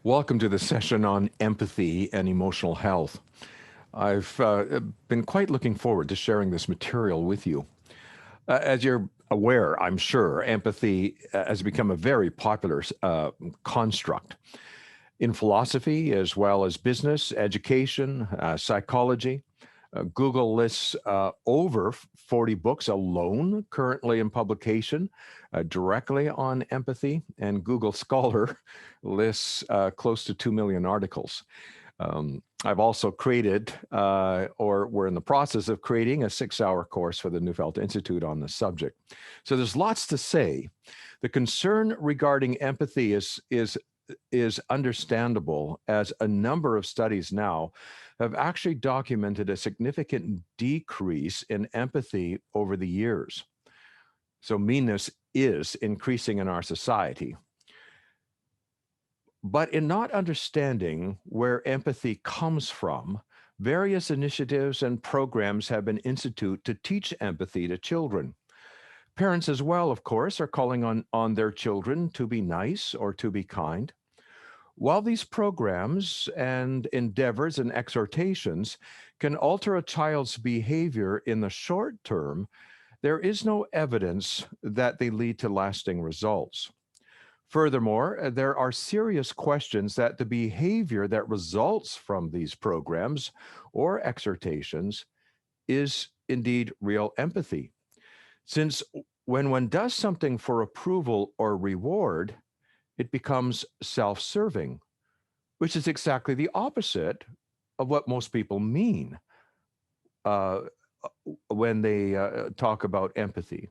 Welcome to the session on empathy and emotional health. I've been quite looking forward to sharing this material with you. As you're aware, I'm sure, empathy has become a very popular construct in philosophy as well as business, education, psychology. Google lists over 40 books alone currently in publication directly on empathy, and Google Scholar lists close to 2 million articles. I've also created, or we're in the process of creating, a 6-hour course for the Neufeld Institute on the subject. So there's lots to say. The concern regarding empathy is understandable, as a number of studies now have actually documented a significant decrease in empathy over the years. So meanness is increasing in our society. But in not understanding where empathy comes from, various initiatives and programs have been instituted to teach empathy to children. Parents as well, of course, are calling on their children to be nice or to be kind. While these programs and endeavors and exhortations can alter a child's behavior in the short term, there is no evidence that they lead to lasting results. Furthermore, there are serious questions that the behavior that results from these programs or exhortations is indeed real empathy. Since when one does something for approval or reward, it becomes self serving, which is exactly the opposite of what most people mean uh, when they talk about empathy.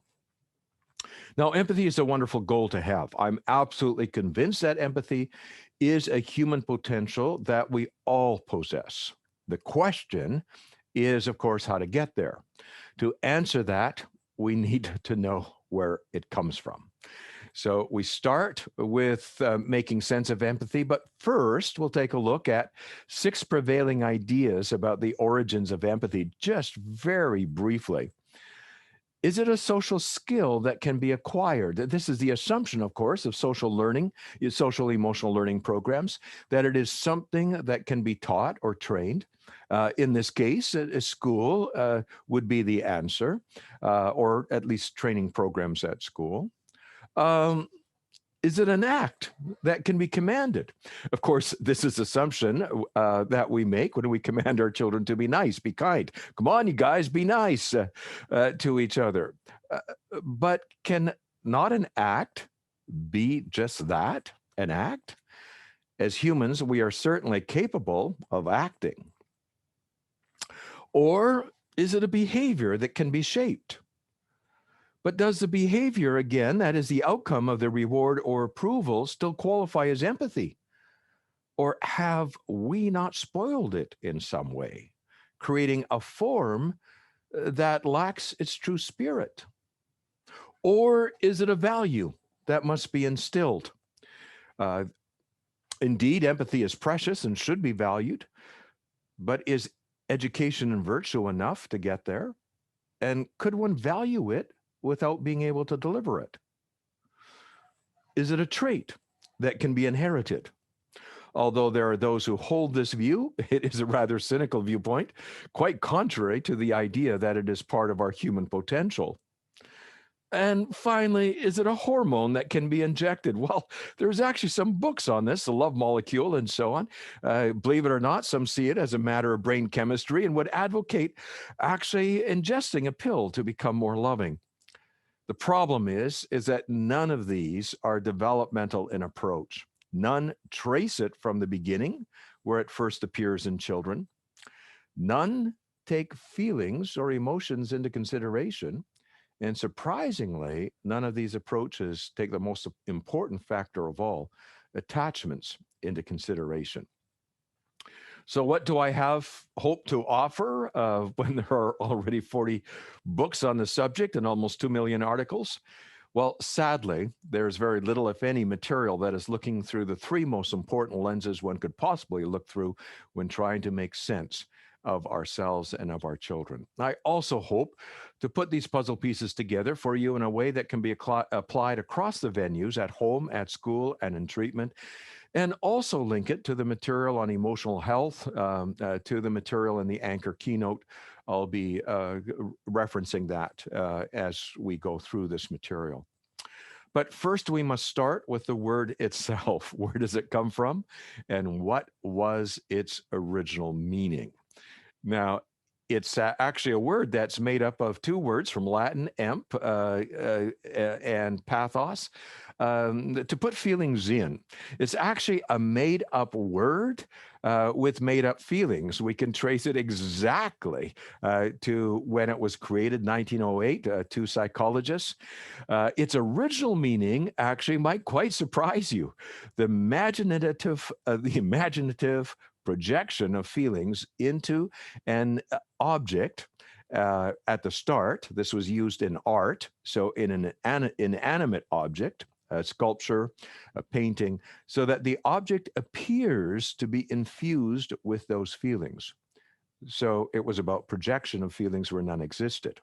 Now, empathy is a wonderful goal to have. I'm absolutely convinced that empathy is a human potential that we all possess. The question is, of course, how to get there. To answer that, we need to know where it comes from. So we start with making sense of empathy, but first we'll take a look at 6 prevailing ideas about the origins of empathy, just very briefly. Is it a social skill that can be acquired? This is the assumption, of course, of social learning, social emotional learning programs, that it is something that can be taught or trained. In this case, a school would be the answer, or at least training programs at school. Um, is it an act that can be commanded? Of course, this is assumption that we make when we command our children to be nice, be kind. Come on, you guys, be nice to each other. Uh, but can not an act be just that, an act? As humans, we are certainly capable of acting. Or is it a behavior that can be shaped? But does the behavior, again, that is the outcome of the reward or approval, still qualify as empathy? Or have we not spoiled it in some way, creating a form that lacks its true spirit? Or is it a value that must be instilled? Uh, Indeed, empathy is precious and should be valued, but is education and virtue enough to get there? And could one value it without being able to deliver it? Is it a trait that can be inherited? Although there are those who hold this view, it is a rather cynical viewpoint, quite contrary to the idea that it is part of our human potential. And finally, is it a hormone that can be injected? Well, there's actually some books on this, the love molecule and so on. Believe it or not, some see it as a matter of brain chemistry and would advocate actually ingesting a pill to become more loving. The problem is that none of these are developmental in approach. None trace it from the beginning, where it first appears in children. None take feelings or emotions into consideration. And surprisingly, none of these approaches take the most important factor of all, attachments, into consideration. So, what do I have hope to offer when there are already 40 books on the subject and almost 2 million articles? Well, sadly, there's very little, if any, material that is looking through the 3 most important lenses one could possibly look through when trying to make sense of ourselves and of our children. I also hope to put these puzzle pieces together for you in a way that can be applied across the venues, at home, at school, and in treatment, and also link it to the material on emotional health, to the material in the Anchor keynote. I'll be referencing that as we go through this material. But first, we must start with the word itself. Where does it come from? And what was its original meaning? Now, it's actually a word that's made up of two words from Latin, and pathos, to put feelings in. It's actually a made up word with made up feelings. We can trace it exactly to when it was created, 1908, two psychologists. Its original meaning actually might quite surprise you. The imaginative projection of feelings into an object at the start. This was used in art, so in an inanimate object, a sculpture, a painting, so that the object appears to be infused with those feelings. So it was about projection of feelings where none existed.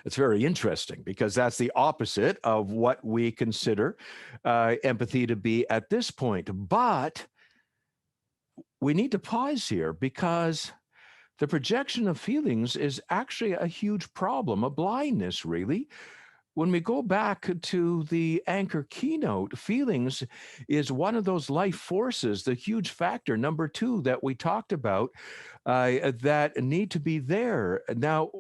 It's very interesting because that's the opposite of what we consider empathy to be at this point. But we need to pause here because the projection of feelings is actually a huge problem, a blindness, really. When we go back to the Anchor keynote, feelings is one of those life forces, the huge factor, number two, that we talked about, that need to be there. Now,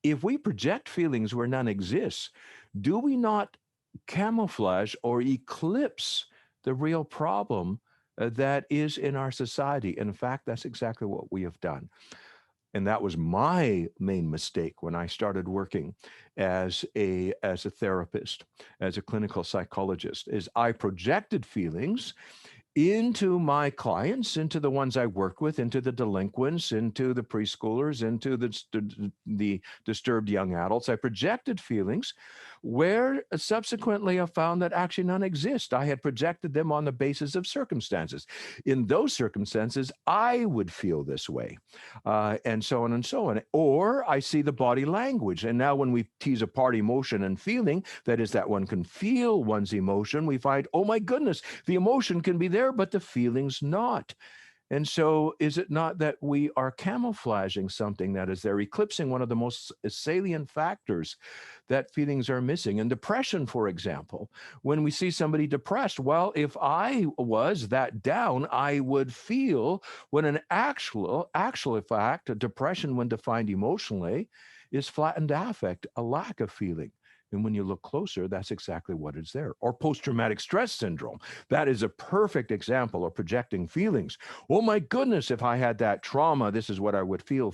if we project feelings where none exists, do we not camouflage or eclipse the real problem that is in our society? In fact, that's exactly what we have done. And that was my main mistake when I started working as a therapist, as a clinical psychologist, is I projected feelings into my clients, into the ones I work with, into the delinquents, into the preschoolers, into the disturbed young adults. I projected feelings where subsequently I found that actually none exist. I had projected them on the basis of circumstances. In those circumstances, I would feel this way, and so on and so on. Or I see the body language. And now when we tease apart emotion and feeling, that is, that one can feel one's emotion, we find, oh my goodness, the emotion can be there, but the feeling's not. And so, is it not that we are camouflaging something that is there, eclipsing one of the most salient factors that feelings are missing? And depression, for example, when we see somebody depressed, well, if I was that down, I would feel when an actual fact, depression, when defined emotionally, is flattened affect, a lack of feeling. And when you look closer, that's exactly what is there. Or post traumatic stress syndrome. That is a perfect example of projecting feelings. Oh my goodness, if I had that trauma, this is what I would feel.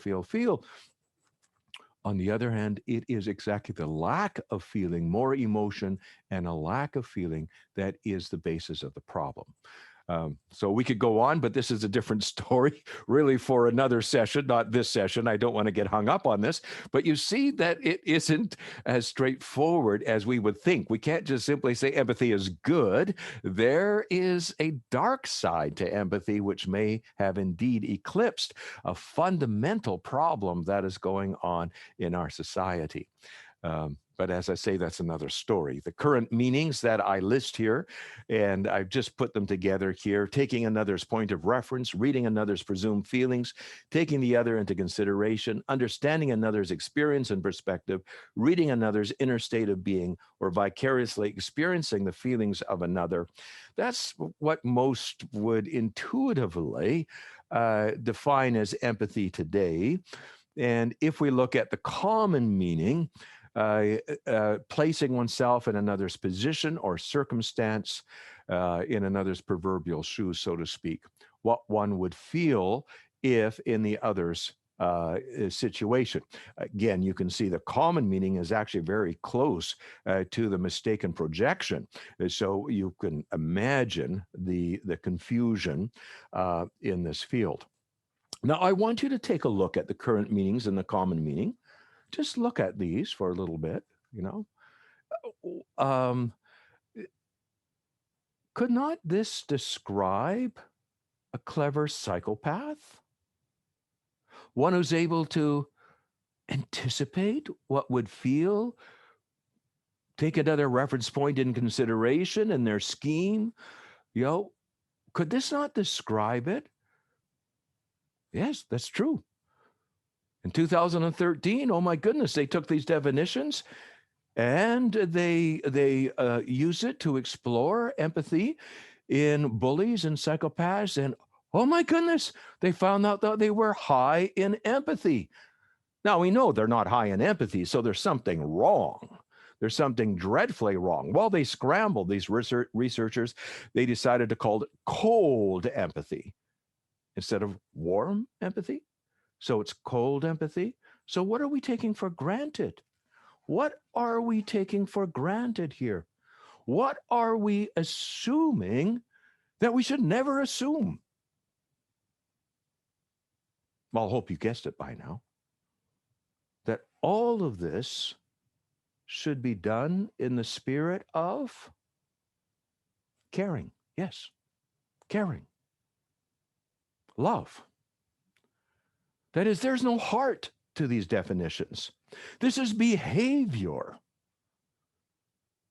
On the other hand, it is exactly the lack of feeling, more emotion, and a lack of feeling that is the basis of the problem. So we could go on, but this is a different story, really, for another session, not this session. I don't want to get hung up on this, but you see that it isn't as straightforward as we would think. We can't just simply say empathy is good. There is a dark side to empathy, which may have indeed eclipsed a fundamental problem that is going on in our society. But as I say, that's another story. The current meanings that I list here, and I've just put them together here, taking another's point of reference, reading another's presumed feelings, taking the other into consideration, understanding another's experience and perspective, reading another's inner state of being, or vicariously experiencing the feelings of another. That's what most would intuitively define as empathy today. And if we look at the common meaning, placing oneself in another's position or circumstance, in another's proverbial shoes, so to speak, what one would feel if in the other's situation. Again, you can see the common meaning is actually very close to the mistaken projection. So you can imagine the confusion in this field. Now, I want you to take a look at the current meanings and the common meaning. Just look at these for a little bit, you know. Um, could not this describe a clever psychopath? One who's able to anticipate what would feel, take another reference point in consideration in their scheme, You know, could this not describe it? Yes, that's true. In 2013, oh my goodness, they took these definitions and they use it to explore empathy in bullies and psychopaths. And oh my goodness, they found out that they were high in empathy. Now we know they're not high in empathy, so there's something wrong. There's something dreadfully wrong. Well, they scrambled, these researchers. They decided to call it cold empathy instead of warm empathy. So it's cold empathy. So what are we taking for granted? What are we taking for granted here? What are we assuming that we should never assume? Well, I hope you guessed it by now. That all of this should be done in the spirit of caring. Yes, caring. Love. That is, there's no heart to these definitions. This is behavior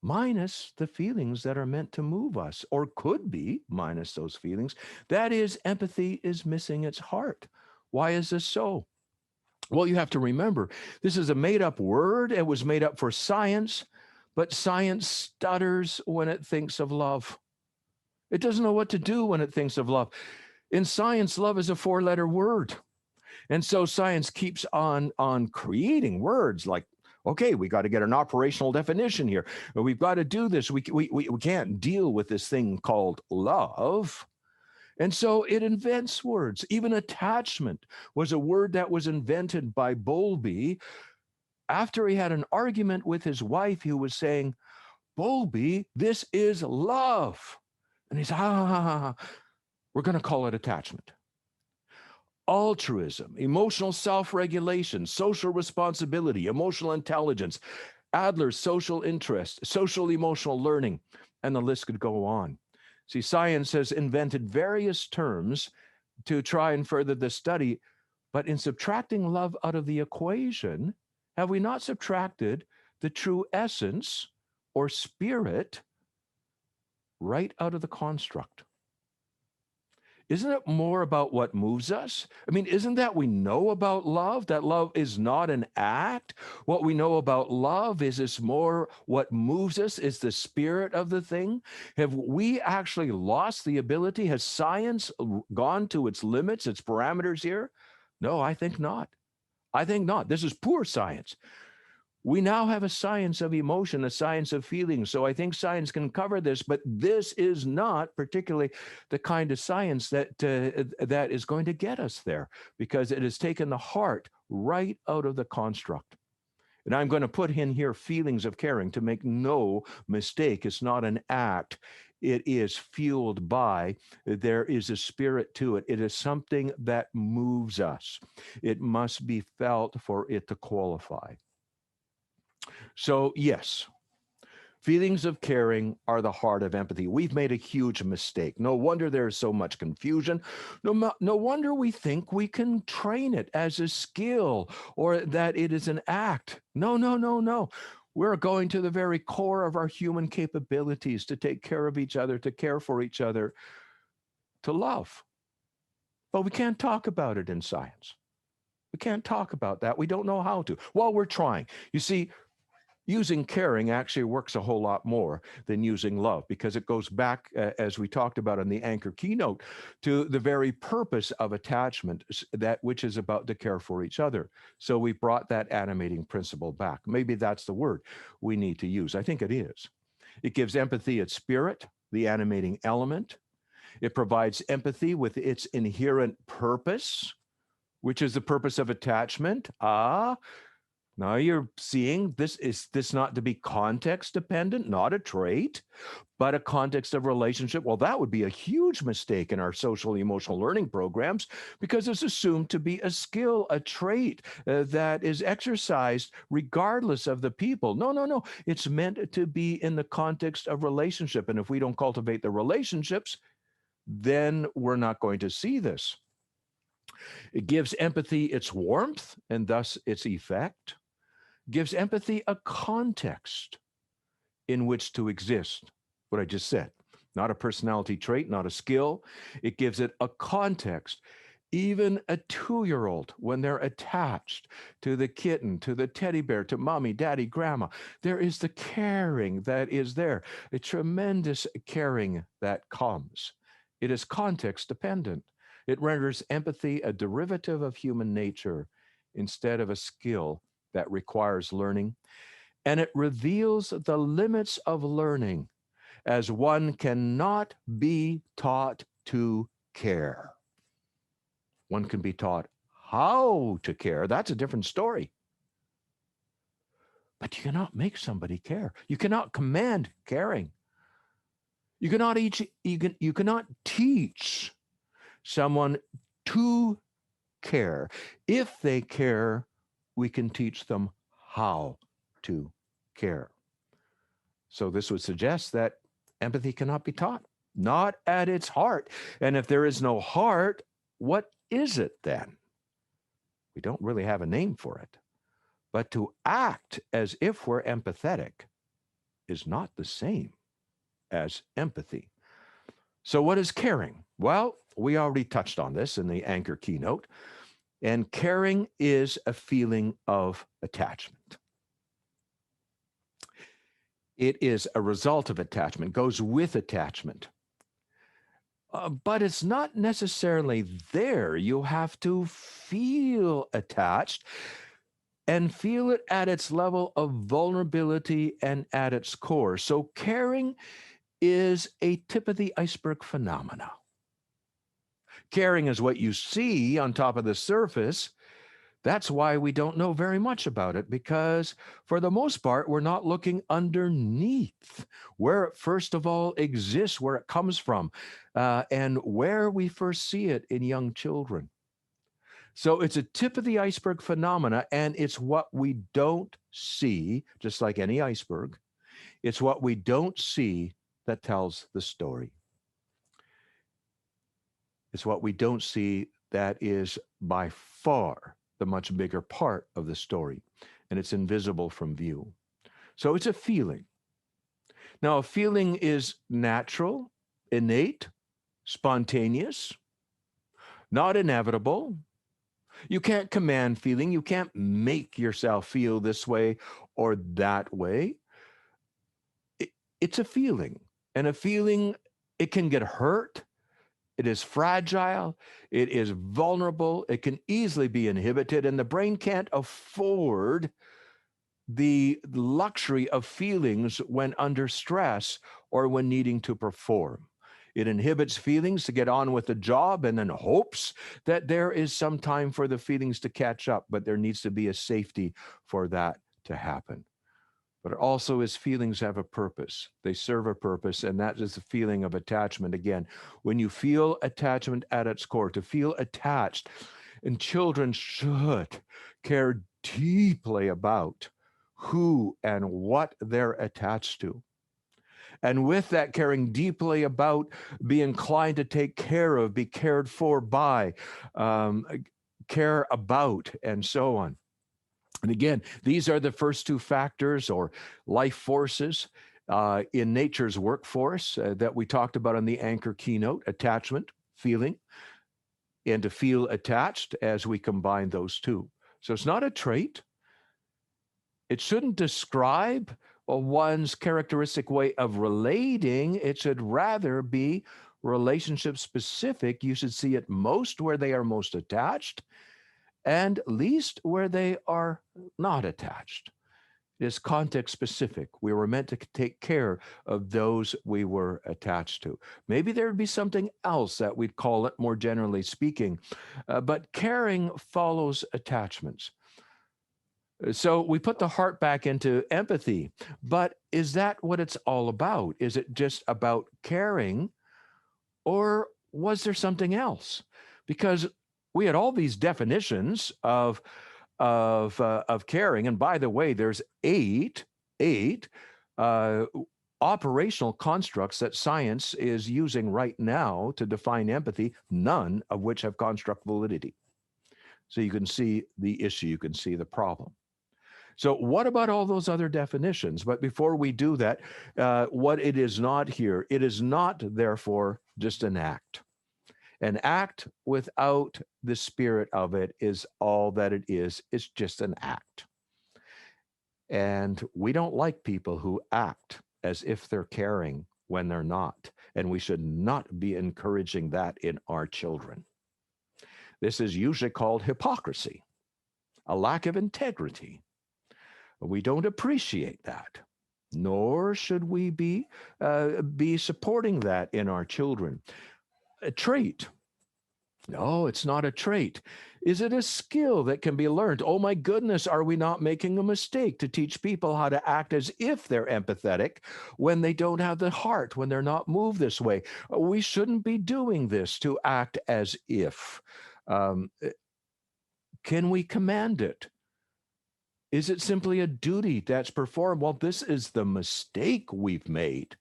minus the feelings that are meant to move us, or could be minus those feelings. That is, empathy is missing its heart. Why is this so? Well, you have to remember, this is a made up word. It was made up for science, but science stutters when it thinks of love. It doesn't know what to do when it thinks of love. In science, love is a 4-letter word. And so science keeps on creating words like, okay, we got to get an operational definition here. We've got to do this. We can't deal with this thing called love. And so it invents words. Even attachment was a word that was invented by Bowlby after he had an argument with his wife. He was saying, Bowlby, this is love. And he said, we're going to call it attachment. Altruism, emotional self-regulation, social responsibility, emotional intelligence, Adler's social interest, social emotional learning, and the list could go on. See, science has invented various terms to try and further the study, but in subtracting love out of the equation, have we not subtracted the true essence or spirit right out of the construct? Isn't it more about what moves us? I mean, isn't that we know about love, that love is not an act? What we know about love is it's more what moves us, is the spirit of the thing. Have we actually lost the ability? Has science gone to its limits, its parameters here? No, I think not. I think not. This is poor science. We now have a science of emotion, a science of feeling. So I think science can cover this, but this is not particularly the kind of science that that is going to get us there, because it has taken the heart right out of the construct. And I'm going to put in here feelings of caring to make no mistake. It's not an act. It is fueled by, there is a spirit to it. It is something that moves us. It must be felt for it to qualify. So, yes, feelings of caring are the heart of empathy. We've made a huge mistake. No wonder there's so much confusion. No wonder we think we can train it as a skill or that it is an act. No. We're going to the very core of our human capabilities to take care of each other, to care for each other, to love. But we can't talk about it in science. We can't talk about that. We don't know how to. Well, we're trying. You see, using caring actually works a whole lot more than using love, because it goes back, as we talked about in the anchor keynote, to the very purpose of attachment, that which is about to care for each other. So we brought that animating principle back. Maybe that's the word we need to use. I think it is. It gives empathy its spirit, the animating element. It provides empathy with its inherent purpose, which is the purpose of attachment. Now you're seeing this not to be context dependent, not a trait, but a context of relationship. Well, that would be a huge mistake in our social emotional learning programs, because it's assumed to be a skill, a trait that is exercised regardless of the people. No. It's meant to be in the context of relationship. And if we don't cultivate the relationships, then we're not going to see this. It gives empathy its warmth and thus its effect. Gives empathy a context in which to exist, what I just said. not a personality trait, not a skill. It gives it a context. Even a 2-year-old, when they're attached to the kitten, to the teddy bear, to mommy, daddy, grandma, there is the caring that is there, a tremendous caring that comes. It is context dependent. It renders empathy a derivative of human nature instead of a skill that requires learning. And it reveals the limits of learning, as one cannot be taught to care. One can be taught how to care. That's a different story. But you cannot make somebody care. You cannot command caring. You cannot teach someone to care. If they care, we can teach them how to care. So this would suggest that empathy cannot be taught, not at its heart. And if there is no heart, what is it then? We don't really have a name for it. But to act as if we're empathetic is not the same as empathy. So what is caring? Well, we already touched on this in the anchor keynote. And caring is a feeling of attachment. It is a result of attachment, goes with attachment. But it's not necessarily there. You have to feel attached and feel it at its level of vulnerability and at its core. So caring is a tip of the iceberg phenomena. Caring is what you see on top of the surface. That's why we don't know very much about it, because for the most part, we're not looking underneath where it first of all exists, where it comes from, and where we first see it in young children. So it's a tip of the iceberg phenomena, and it's what we don't see, just like any iceberg. It's what we don't see that tells the story. It's what we don't see that is by far the much bigger part of the story, and it's invisible from view. So it's a feeling. Now, a feeling is natural, innate, spontaneous, not inevitable. You can't command feeling. You can't make yourself feel this way or that way. It's a feeling, and a feeling, it can get hurt. It is fragile. It is vulnerable. It can easily be inhibited, and the brain can't afford the luxury of feelings when under stress or when needing to perform. It inhibits feelings to get on with the job and then hopes that there is some time for the feelings to catch up, but there needs to be a safety for that to happen. But it also is feelings have a purpose. They serve a purpose, and that is the feeling of attachment. Again, when you feel attachment at its core, to feel attached, and children should care deeply about who and what they're attached to. And with that caring deeply about, be inclined to take care of, be cared for by, care about, and so on. And again, these are the first two factors or life forces in nature's workforce that we talked about in the anchor keynote: attachment, feeling, and to feel attached as we combine those two. So it's not a trait. It shouldn't describe one's characteristic way of relating. It should rather be relationship specific. You should see it most where they are most attached, and least where they are not attached. It is context specific. We were meant to take care of those we were attached to. Maybe there would be something else that we'd call it, more generally speaking, but caring follows attachments. So we put the heart back into empathy, but is that what it's all about? Is it just about caring, or was there something else? Because we had all these definitions of caring, and by the way, there's eight operational constructs that science is using right now to define empathy, none of which have construct validity. So you can see the issue, you can see the problem. So, what about all those other definitions? But before we do that, what it is not here, it is not, therefore, just an act. An act without the spirit of it is all that it is. It's just an act. And we don't like people who act as if they're caring when they're not. And we should not be encouraging that in our children. This is usually called hypocrisy, a lack of integrity. We don't appreciate that, nor should we be supporting that in our children. A trait. No, it's not a trait. Is it a skill that can be learned? Oh my goodness, are we not making a mistake to teach people how to act as if they're empathetic when they don't have the heart, when they're not moved this way? We shouldn't be doing this to act as if. Um, can we command it? Is it simply a duty that's performed? Well, this is the mistake we've made.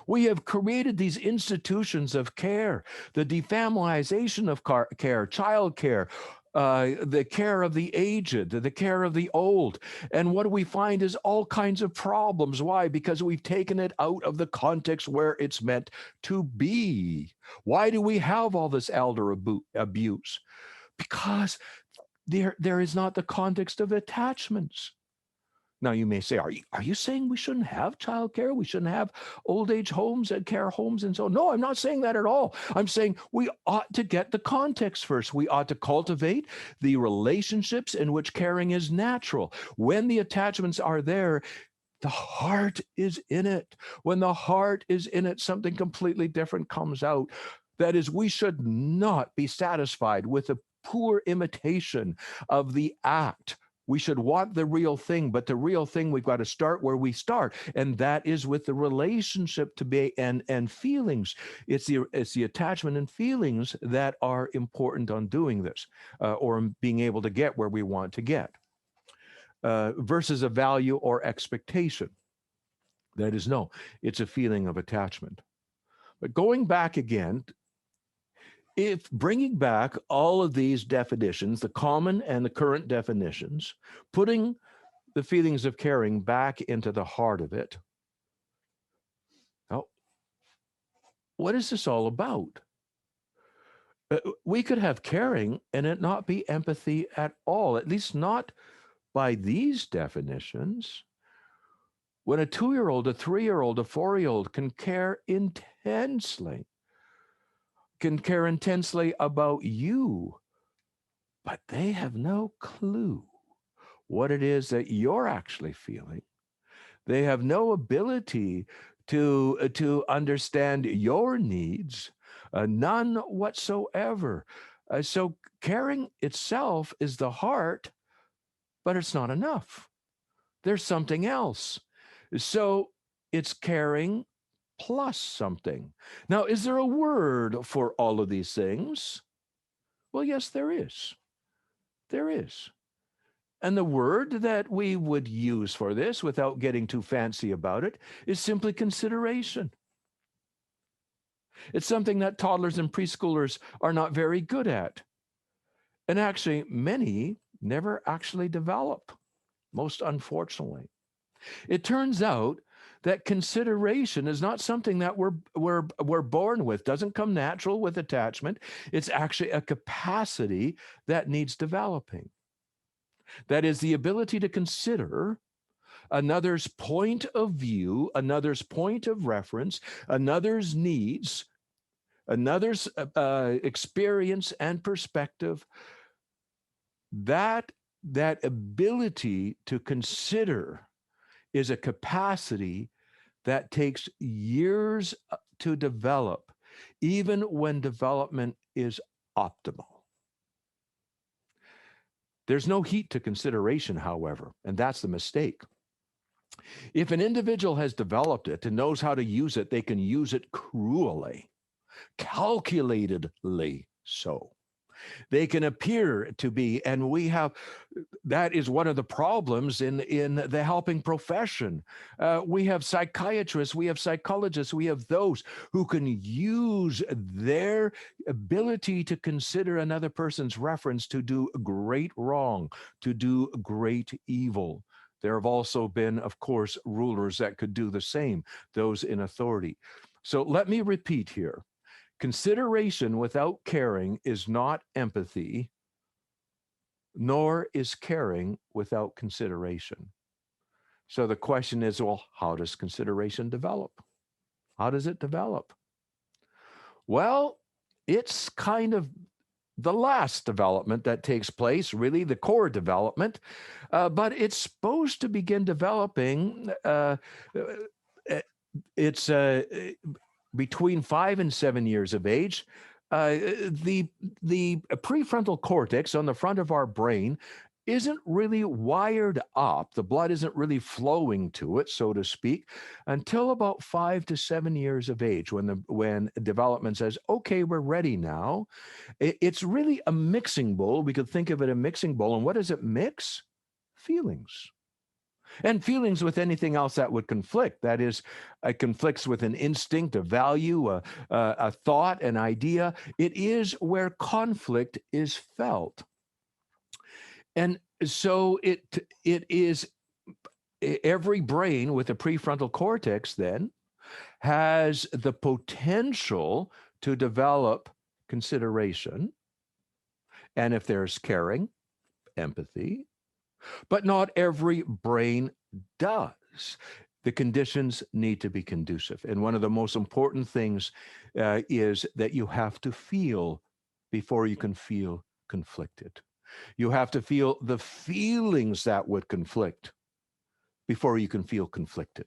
We have created these institutions of care, the defamiliation of care, child care, the care of the aged, the care of the old. And what do we find is all kinds of problems. Why? Because we've taken it out of the context where it's meant to be. Why do we have all this elder abuse? Because there is not the context of attachments. Now you may say, are you saying we shouldn't have childcare? We shouldn't have old age homes and care homes and so on? No, I'm not saying that at all. I'm saying we ought to get the context first. We ought to cultivate the relationships in which caring is natural. When the attachments are there, the heart is in it. When the heart is in it, something completely different comes out. That is, we should not be satisfied with a poor imitation of the act. We should want the real thing, but the real thing, we've got to start where we start, and that is with the relationship to be and feelings. It's the attachment and feelings that are important on doing this, or being able to get where we want to get, versus a value or expectation. That is, no, it's a feeling of attachment. But going back again, if bringing back all of these definitions, the common and the current definitions, putting the feelings of caring back into the heart of it, now, what is this all about? We could have caring and it not be empathy at all, at least not by these definitions. When a 2-year-old, a 3-year-old, a 4-year-old can care intensely about you, but they have no clue what it is that you're actually feeling. They have no ability to understand your needs, none whatsoever. So caring itself is the heart, but it's not enough. There's something else. So it's caring plus something. Now, is there a word for all of these things? Well, yes, there is. There is. And the word that we would use for this, without getting too fancy about it, is simply consideration. It's something that toddlers and preschoolers are not very good at. And actually, many never actually develop, most unfortunately. It turns out that consideration is not something that we're born with, doesn't come natural with attachment. It's actually a capacity that needs developing. That is the ability to consider another's point of view, another's point of reference, another's needs, another's experience and perspective. That ability to consider is a capacity that takes years to develop, even when development is optimal. There's no heat to consideration, however, and that's the mistake. If an individual has developed it and knows how to use it, they can use it cruelly, calculatedly so. They can appear to be, and that is one of the problems in the helping profession. We have psychiatrists, we have psychologists, we have those who can use their ability to consider another person's reference to do great wrong, to do great evil. There have also been, of course, rulers that could do the same, those in authority. So let me repeat here. Consideration without caring is not empathy, nor is caring without consideration. So the question is, well, how does consideration develop? How does it develop? Well, it's kind of the last development that takes place, really the core development, but it's supposed to begin developing. Uh, it's between 5 and 7 years of age. The prefrontal cortex on the front of our brain isn't really wired up. The blood isn't really flowing to it, so to speak, until about 5 to 7 years of age, when development says, "Okay, we're ready now." It's really a mixing bowl. We could think of it a mixing bowl, and what does it mix? Feelings. And feelings with anything else that would conflict. That is, it conflicts with an instinct, a value, a thought, an idea. It is where conflict is felt. And so it is every brain with a prefrontal cortex then has the potential to develop consideration. And if there's caring, empathy, but not every brain does. The conditions need to be conducive. And one of the most important things is that you have to feel before you can feel conflicted. You have to feel the feelings that would conflict before you can feel conflicted.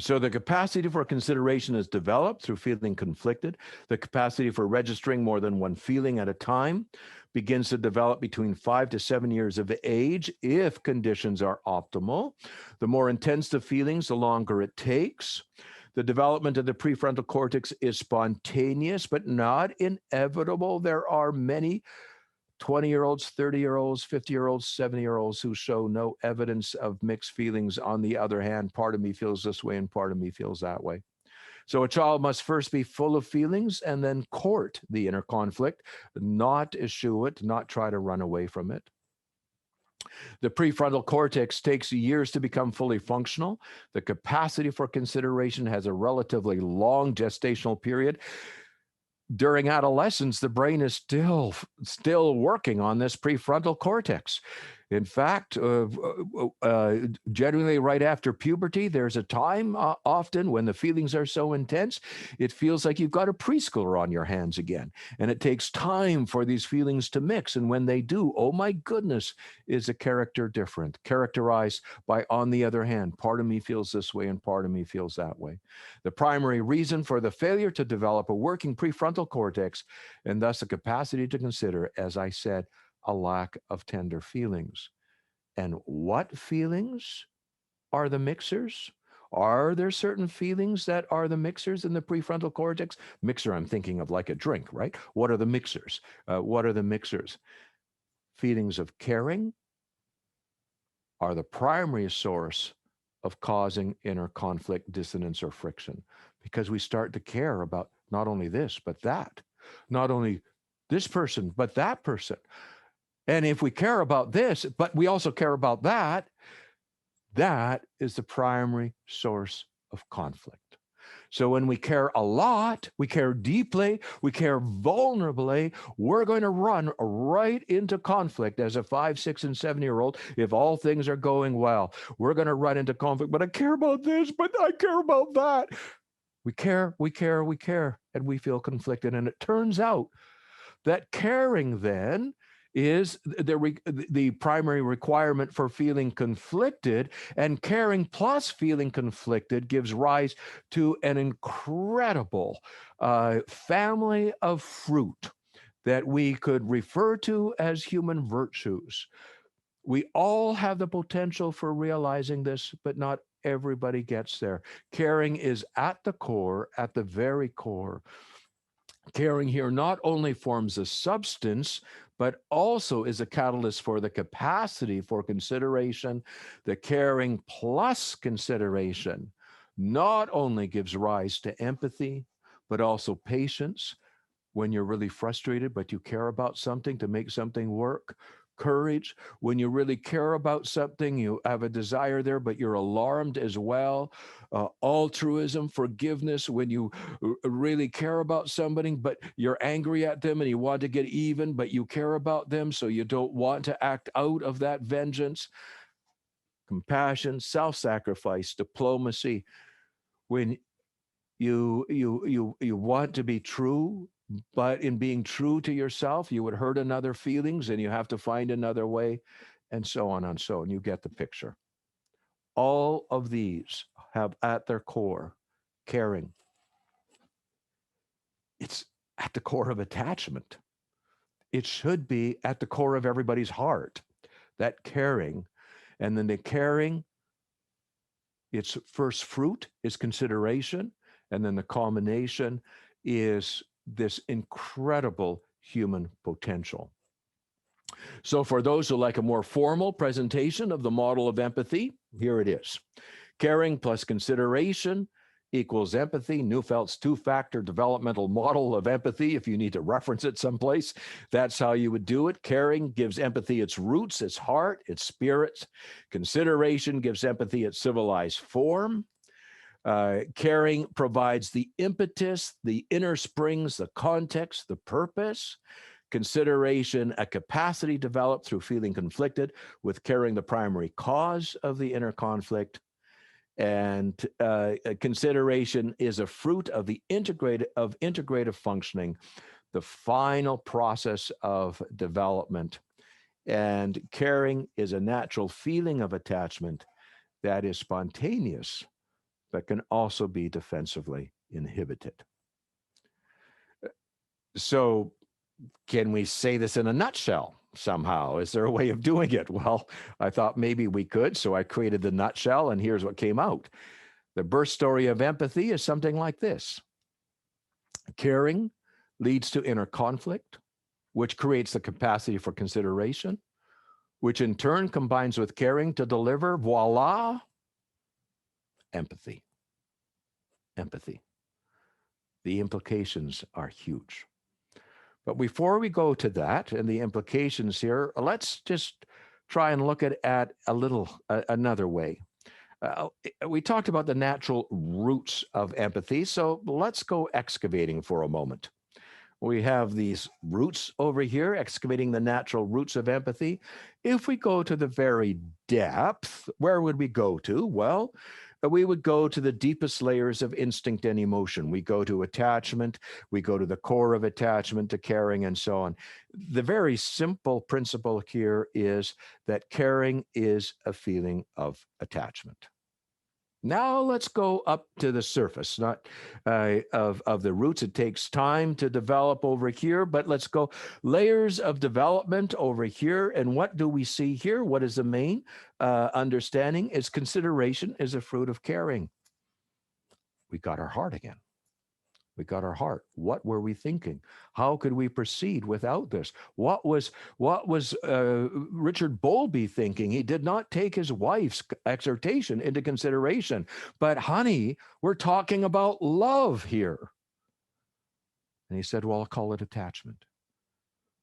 So the capacity for consideration is developed through feeling conflicted. The capacity for registering more than one feeling at a time begins to develop between 5 to 7 years of age if conditions are optimal. The more intense the feelings, the longer it takes. The development of the prefrontal cortex is spontaneous, but not inevitable. There are many 20-year-olds, 30-year-olds, 50-year-olds, 70-year-olds who show no evidence of mixed feelings. On the other hand, part of me feels this way and part of me feels that way. So a child must first be full of feelings and then court the inner conflict, not eschew it, not try to run away from it. The prefrontal cortex takes years to become fully functional. The capacity for consideration has a relatively long gestational period. During adolescence, the brain is still working on this prefrontal cortex. In fact, generally right after puberty, there's a time often when the feelings are so intense, it feels like you've got a preschooler on your hands again. And it takes time for these feelings to mix. And when they do, oh my goodness, is a character different, characterized by, on the other hand, part of me feels this way and part of me feels that way. The primary reason for the failure to develop a working prefrontal cortex, and thus a capacity to consider, as I said, a lack of tender feelings. And what feelings are the mixers? Are there certain feelings that are the mixers in the prefrontal cortex? Mixer, I'm thinking of like a drink, right? What are the mixers? What are the mixers? Feelings of caring are the primary source of causing inner conflict, dissonance, or friction, because we start to care about not only this, but that, not only this person, but that person. And if we care about this, but we also care about that, that is the primary source of conflict. So when we care a lot, we care deeply, we care vulnerably, we're going to run right into conflict as a 5, 6, and 7-year-old if all things are going well. We're going to run into conflict, but I care about this, but I care about that. We care, and we feel conflicted. And it turns out that caring then is the primary requirement for feeling conflicted, and caring plus feeling conflicted gives rise to an incredible family of fruit that we could refer to as human virtues. We all have the potential for realizing this, but not everybody gets there. Caring is at the core, at the very core. Caring here not only forms a substance, but also is a catalyst for the capacity for consideration. The caring plus consideration not only gives rise to empathy, but also patience when you're really frustrated, but you care about something to make something work. courage. When you really care about something, you have a desire there, but you're alarmed as well. Altruism, forgiveness, when you really care about somebody, but you're angry at them and you want to get even, but you care about them, so you don't want to act out of that vengeance. Compassion, self-sacrifice, diplomacy, when you want to be true, but in being true to yourself you would hurt another feelings and you have to find another way, and so on and so on. You get the picture. All of these have at their core caring. It's at the core of attachment. It should be at the core of everybody's heart, that caring. And then the caring, its first fruit is consideration, and then the culmination is this incredible human potential. So for those who like a more formal presentation of the model of empathy, here it is. Caring plus consideration equals empathy. Neufeld's two-factor developmental model of empathy, if you need to reference it someplace, that's how you would do it. Caring gives empathy its roots, its heart, its spirit. Consideration gives empathy its civilized form. Caring provides the impetus, the inner springs, the context, the purpose. Consideration, a capacity developed through feeling conflicted, with caring the primary cause of the inner conflict. And consideration is a fruit of the integrative functioning, the final process of development. And caring is a natural feeling of attachment that is spontaneous, but can also be defensively inhibited. So, can we say this in a nutshell somehow? Is there a way of doing it? Well, I thought maybe we could, so I created the nutshell, and here's what came out. The birth story of empathy is something like this. Caring leads to inner conflict, which creates the capacity for consideration, which in turn combines with caring to deliver, voila, empathy. Empathy. The implications are huge. But before we go to that and the implications here, let's just try and look at a little another way. We talked about the natural roots of empathy, so let's go excavating for a moment. We have these roots over here, excavating the natural roots of empathy. If we go to the very depth, where would we go to? Well, we would go to the deepest layers of instinct and emotion. We go to attachment, we go to the core of attachment, to caring, and so on. The very simple principle here is that caring is a feeling of attachment. Now let's go up to the surface, not of the roots. It takes time to develop over here, but let's go layers of development over here. And what do we see here? What is the main understanding? Is consideration is a fruit of caring. We got our heart again. We got our heart. What were we thinking? How could we proceed without this? What was Richard Bowlby thinking? He did not take his wife's exhortation into consideration. But honey, we're talking about love here. And he said, well, I'll call it attachment.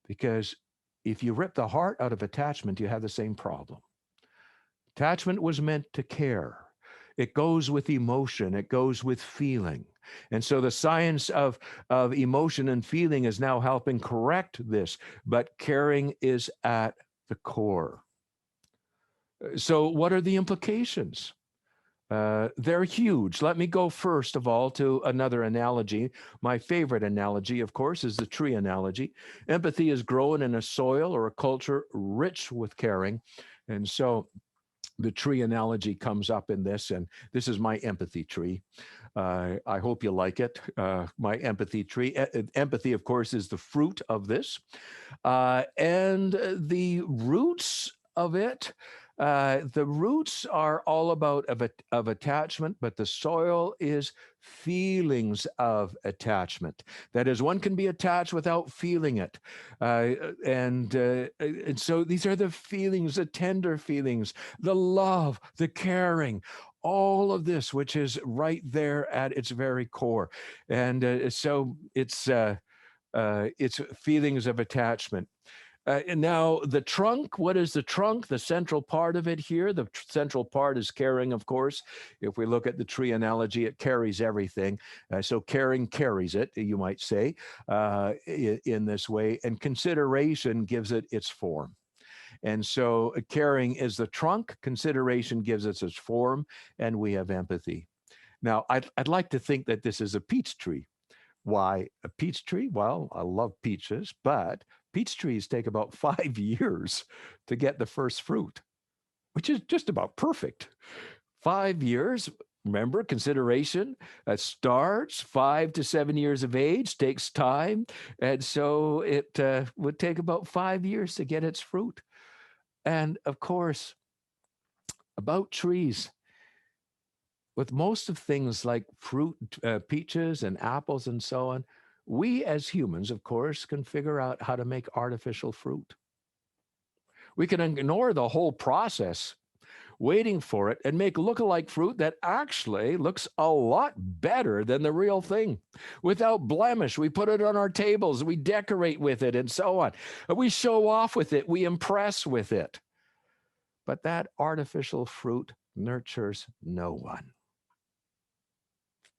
Because if you rip the heart out of attachment, you have the same problem. Attachment was meant to care. It goes with emotion. It goes with feeling. And so the science of emotion and feeling is now helping correct this, but caring is at the core. So what are the implications? They're huge. Let me go first of all to another analogy. My favorite analogy, of course, is the tree analogy. Empathy is grown in a soil or a culture rich with caring. And so the tree analogy comes up in this, and this is my empathy tree. I hope you like it. My empathy tree. Empathy, of course, is the fruit of this. And the roots of it, the roots are all about of attachment, but the soil is feelings of attachment. That is, one can be attached without feeling it. And so these are the feelings, the tender feelings, the love, the caring, all of this, which is right there at its very core. And so it's feelings of attachment. And now the trunk, what is the trunk? The central part of it here, the central part is caring, of course. If we look at the tree analogy, it carries everything. So caring carries it, you might say, in this way. And consideration gives it its form. And so caring is the trunk, consideration gives it its form, and we have empathy. Now, I'd like to think that this is a peach tree. Why a peach tree? Well, I love peaches, but peach trees take about 5 years to get the first fruit, which is just about perfect. 5 years, remember, consideration starts 5 to 7 years of age, takes time. And so it would take about 5 years to get its fruit. And of course, about trees, with most of things like fruit, peaches and apples and so on, we as humans, of course, can figure out how to make artificial fruit. We can ignore the whole process, waiting for it, and make look-alike fruit that actually looks a lot better than the real thing. Without blemish, we put it on our tables, we decorate with it, and so on. We show off with it, we impress with it. But that artificial fruit nurtures no one.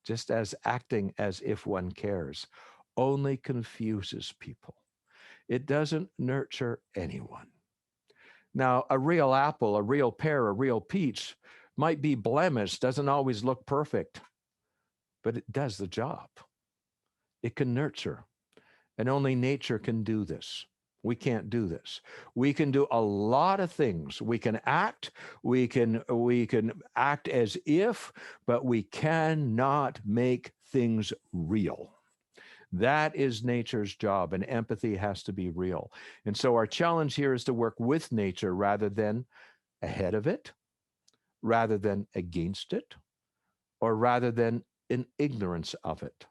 Just as acting as if one cares only confuses people. It doesn't nurture anyone. Now, a real apple, a real pear, a real peach might be blemished, doesn't always look perfect, but it does the job. It can nurture, and only nature can do this. We can't do this. We can do a lot of things. We can act, we can act as if, but we cannot make things real. That is nature's job, and empathy has to be real. And so our challenge here is to work with nature rather than ahead of it, rather than against it, or rather than in ignorance of it.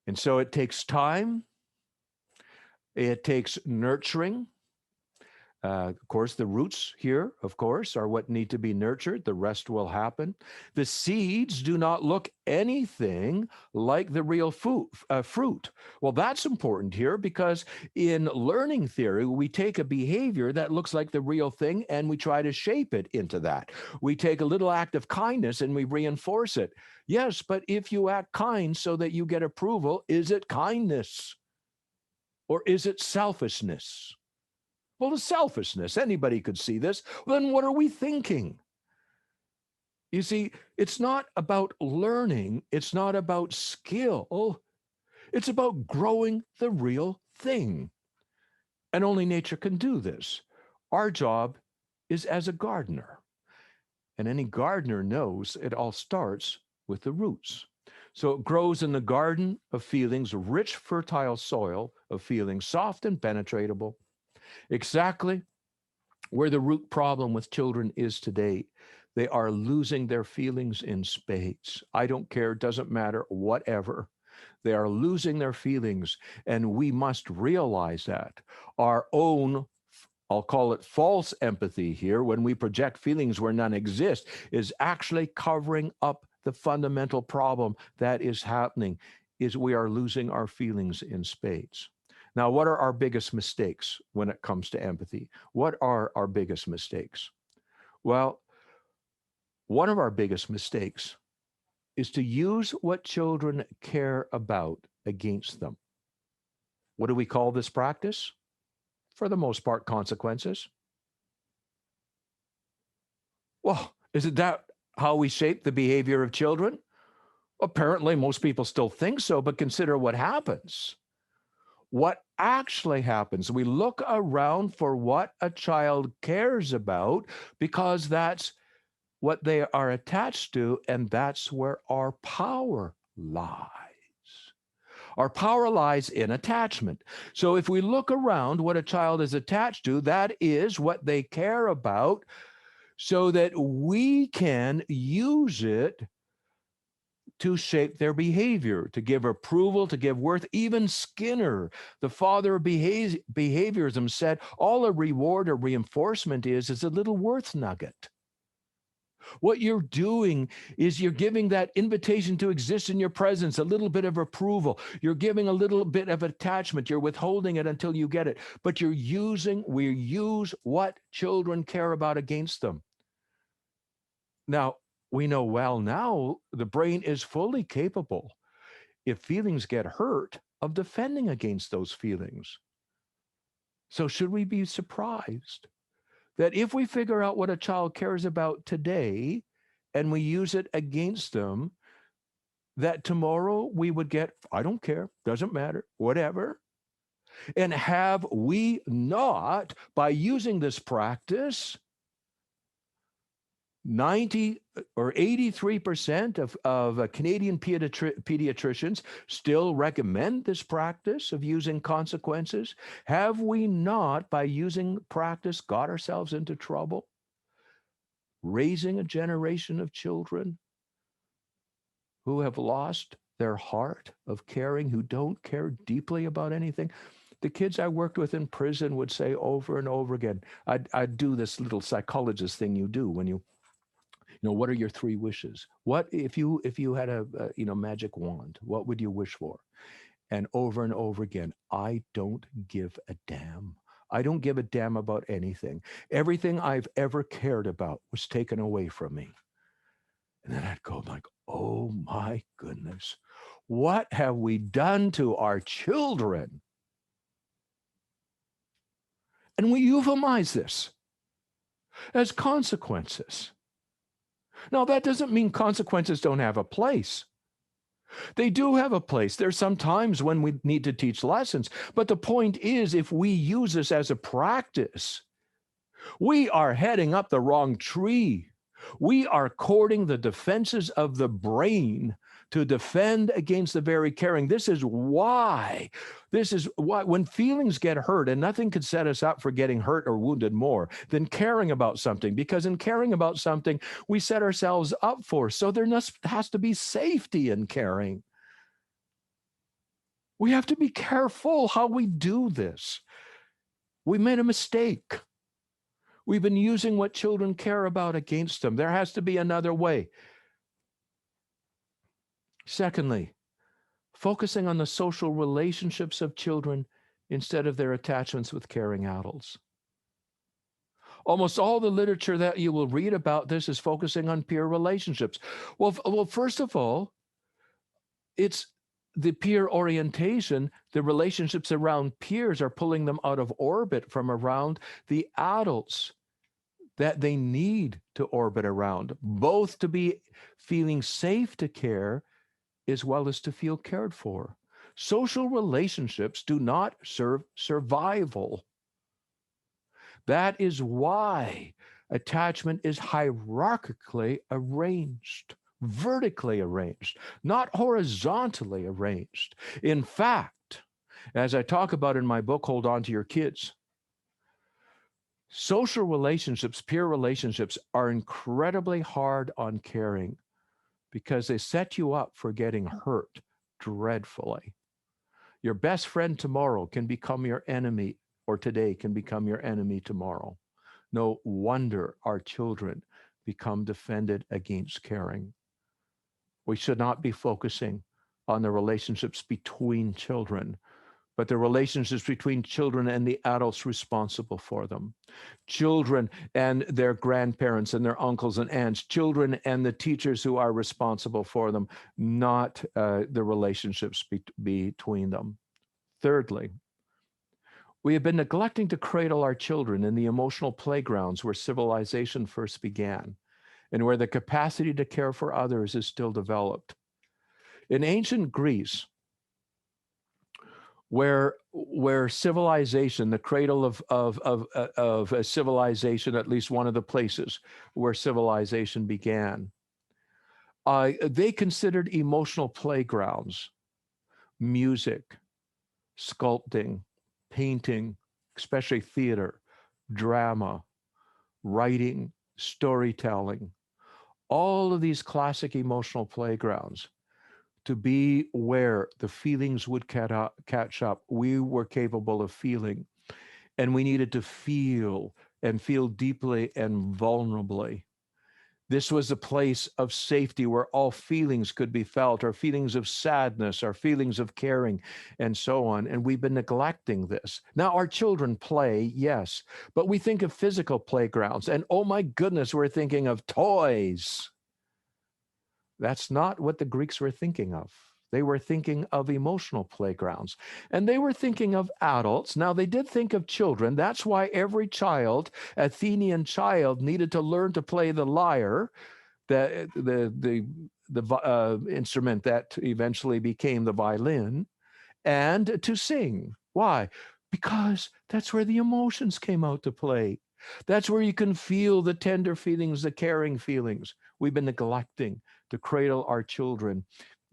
And so it takes time. It takes nurturing. Of course, the roots here, of course, are what need to be nurtured. The rest will happen. The seeds do not look anything like the real fruit. Well, that's important here because in learning theory, we take a behavior that looks like the real thing and we try to shape it into that. We take a little act of kindness and we reinforce it. Yes, but if you act kind so that you get approval, is it kindness? Or is it selfishness? Well, it's selfishness. Anybody could see this. Then what are we thinking? You see, it's not about learning. It's not about skill. It's about growing the real thing. And only nature can do this. Our job is as a gardener. And any gardener knows it all starts with the roots. So it grows in the garden of feelings, rich, fertile soil of feelings, soft and penetratable. Exactly where the root problem with children is today. They are losing their feelings in spades. I don't care, doesn't matter, whatever. They are losing their feelings, and we must realize that. Our own, I'll call it false empathy here, when we project feelings where none exist, is actually covering up the fundamental problem that is happening, is we are losing our feelings in spades. Now, what are our biggest mistakes when it comes to empathy? What are our biggest mistakes? Well, one of our biggest mistakes is to use what children care about against them. What do we call this practice? For the most part, consequences. Well, isn't that how we shape the behavior of children? Apparently, most people still think so, but consider what happens. What actually happens? We look around for what a child cares about because that's what they are attached to, and that's where our power lies. Our power lies in attachment. So if we look around what a child is attached to, that is what they care about, so that we can use it to shape their behavior, to give approval, to give worth. Even Skinner, the father of behaviorism, said all a reward or reinforcement is a little worth nugget. What you're doing is you're giving that invitation to exist in your presence, a little bit of approval. You're giving a little bit of attachment. You're withholding it until you get it. But we use what children care about against them. Now, we know well now the brain is fully capable, if feelings get hurt, of defending against those feelings. So should we be surprised that if we figure out what a child cares about today and we use it against them, that tomorrow we would get, I don't care, doesn't matter, whatever. And have we not, by using this practice, 90 or 83% of Canadian pediatricians still recommend this practice of using consequences. Have we not, by using practice, got ourselves into trouble? Raising a generation of children who have lost their heart of caring, who don't care deeply about anything. The kids I worked with in prison would say over and over again, I'd do this little psychologist thing you do when what are your 3 wishes? What if you had a magic wand? What would you wish for? And over again, I don't give a damn. I don't give a damn about anything. Everything I've ever cared about was taken away from me. And then I'd go like, oh my goodness, what have we done to our children? And we euphemize this as consequences. Now, that doesn't mean consequences don't have a place. They do have a place. There's some times when we need to teach lessons. But the point is, if we use this as a practice, we are heading up the wrong tree. We are courting the defenses of the brain to defend against the very caring. This is why when feelings get hurt, and nothing could set us up for getting hurt or wounded more than caring about something, because in caring about something, we set ourselves up for. So there has to be safety in caring. We have to be careful how we do this. We made a mistake. We've been using what children care about against them. There has to be another way. Secondly, focusing on the social relationships of children instead of their attachments with caring adults. Almost all the literature that you will read about this is focusing on peer relationships. Well, first of all, it's the peer orientation. The relationships around peers are pulling them out of orbit from around the adults that they need to orbit around, both to be feeling safe to care as well as to feel cared for. Social relationships do not serve survival. That is why attachment is hierarchically arranged, vertically arranged, not horizontally arranged. In fact, as I talk about in my book, Hold On to Your Kids, social relationships, peer relationships, are incredibly hard on caring because they set you up for getting hurt dreadfully. Your best friend tomorrow can become your enemy, or today can become your enemy tomorrow. No wonder our children become defended against caring. We should not be focusing on the relationships between children, but the relationships between children and the adults responsible for them. Children and their grandparents and their uncles and aunts, children and the teachers who are responsible for them, not the relationships between them. Thirdly, we have been neglecting to cradle our children in the emotional playgrounds where civilization first began and where the capacity to care for others is still developed. In ancient Greece, where civilization, the cradle of a civilization, at least one of the places where civilization began, they considered emotional playgrounds, music, sculpting, painting, especially theater, drama, writing, storytelling, all of these classic emotional playgrounds, to be where the feelings would catch up. We were capable of feeling, and we needed to feel and feel deeply and vulnerably. This was a place of safety where all feelings could be felt, our feelings of sadness, our feelings of caring, and so on. And we've been neglecting this. Now, our children play, yes, but we think of physical playgrounds. And oh my goodness, we're thinking of toys. That's not what the Greeks were thinking of. They were thinking of emotional playgrounds, and they were thinking of adults. Now, they did think of children. That's why every child, Athenian child, needed to learn to play the lyre, the instrument that eventually became the violin, and to sing. Why? Because that's where the emotions came out to play. That's where you can feel the tender feelings, the caring feelings. We've been neglecting to cradle our children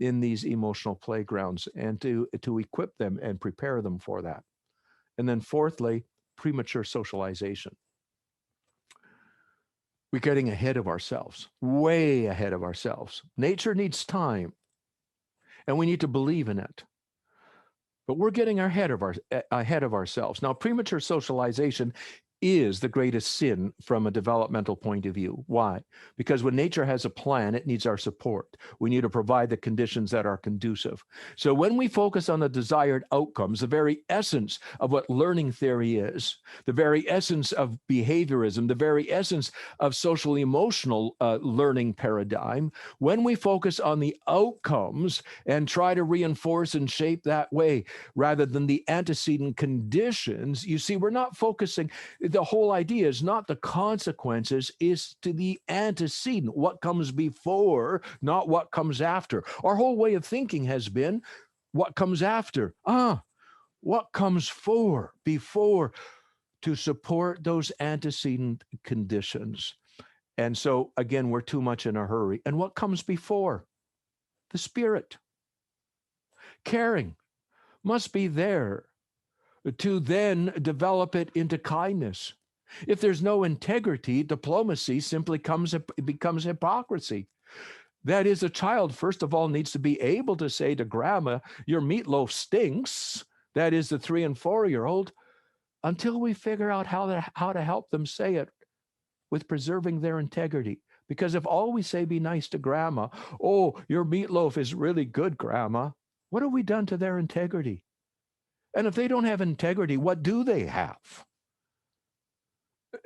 in these emotional playgrounds and to equip them and prepare them for that. And then fourthly, premature socialization. We're getting ahead of ourselves, way ahead of ourselves. Nature needs time, and we need to believe in it. But we're getting ahead of ourselves. Now, premature socialization is the greatest sin from a developmental point of view. Why? Because when nature has a plan, it needs our support. We need to provide the conditions that are conducive. So when we focus on the desired outcomes, the very essence of what learning theory is, the very essence of behaviorism, the very essence of social emotional learning paradigm, when we focus on the outcomes and try to reinforce and shape that way rather than the antecedent conditions, you see, we're not focusing. The whole idea is not the consequences, is to the antecedent, what comes before, not what comes after. Our whole way of thinking has been what comes after. What comes before to support those antecedent conditions. And so, again, we're too much in a hurry. And what comes before? The spirit. Caring must be there to then develop it into kindness. If there's no integrity, diplomacy simply becomes hypocrisy. That is, a child, first of all, needs to be able to say to grandma, your meatloaf stinks. That is, the 3 and 4-year-old, until we figure out how to help them say it with preserving their integrity. Because if all we say, be nice to grandma, oh, your meatloaf is really good, grandma, what have we done to their integrity? And if they don't have integrity, what do they have?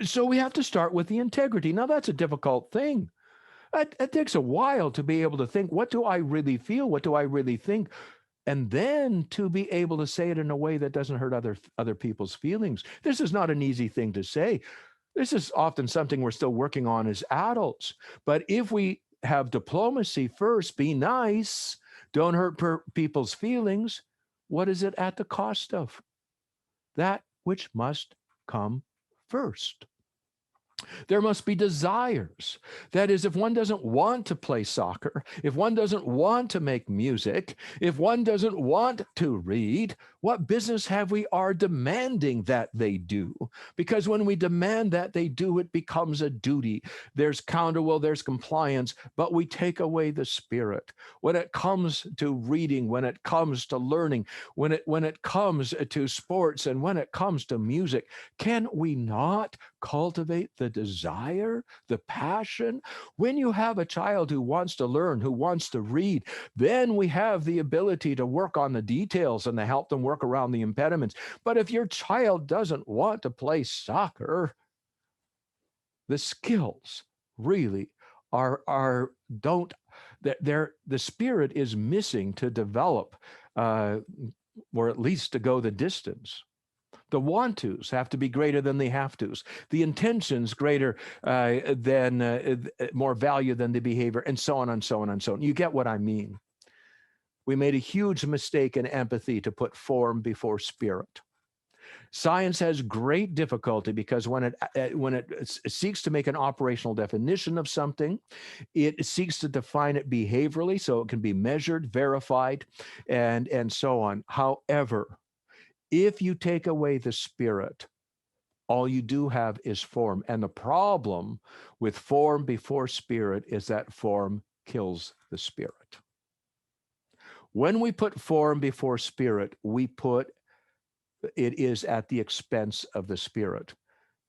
So we have to start with the integrity. Now, that's a difficult thing. It takes a while to be able to think, what do I really feel? What do I really think? And then to be able to say it in a way that doesn't hurt other people's feelings. This is not an easy thing to say. This is often something we're still working on as adults. But if we have diplomacy first, be nice, don't hurt people's feelings, what is it at the cost of? That which must come first. There must be desires. That is, if one doesn't want to play soccer, if one doesn't want to make music, if one doesn't want to read, what business have we are demanding that they do? Because when we demand that they do, it becomes a duty. There's counterwill, there's compliance, but we take away the spirit. When it comes to reading, when it comes to learning, when it comes to sports, and when it comes to music, can we not cultivate the desire, the passion? When you have a child who wants to learn, who wants to read, then we have the ability to work on the details and to help them work around the impediments. But if your child doesn't want to play soccer, the skills really don't, the spirit is missing to develop, or at least to go the distance. The want tos have to be greater than the have tos. The intentions greater than more value than the behavior, and so on and so on and so on. You get what I mean. We made a huge mistake in empathy to put form before spirit. Science has great difficulty because when it seeks to make an operational definition of something, it seeks to define it behaviorally so it can be measured, verified, and so on. However, if you take away the spirit, all you do have is form. And the problem with form before spirit is that form kills the spirit. When we put form before spirit, it is at the expense of the spirit.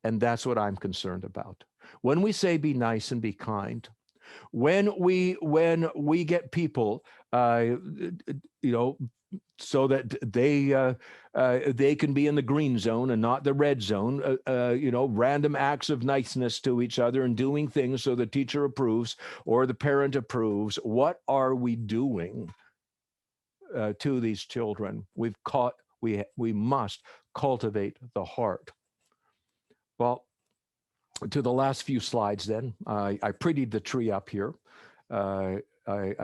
And that's what I'm concerned about. when we say be nice and be kind, when we get people, you know, so that they can be in the green zone and not the red zone. Random acts of niceness to each other and doing things so the teacher approves or the parent approves. What are we doing to these children? We must cultivate the heart. Well, to the last few slides, then I prettied the tree up here. I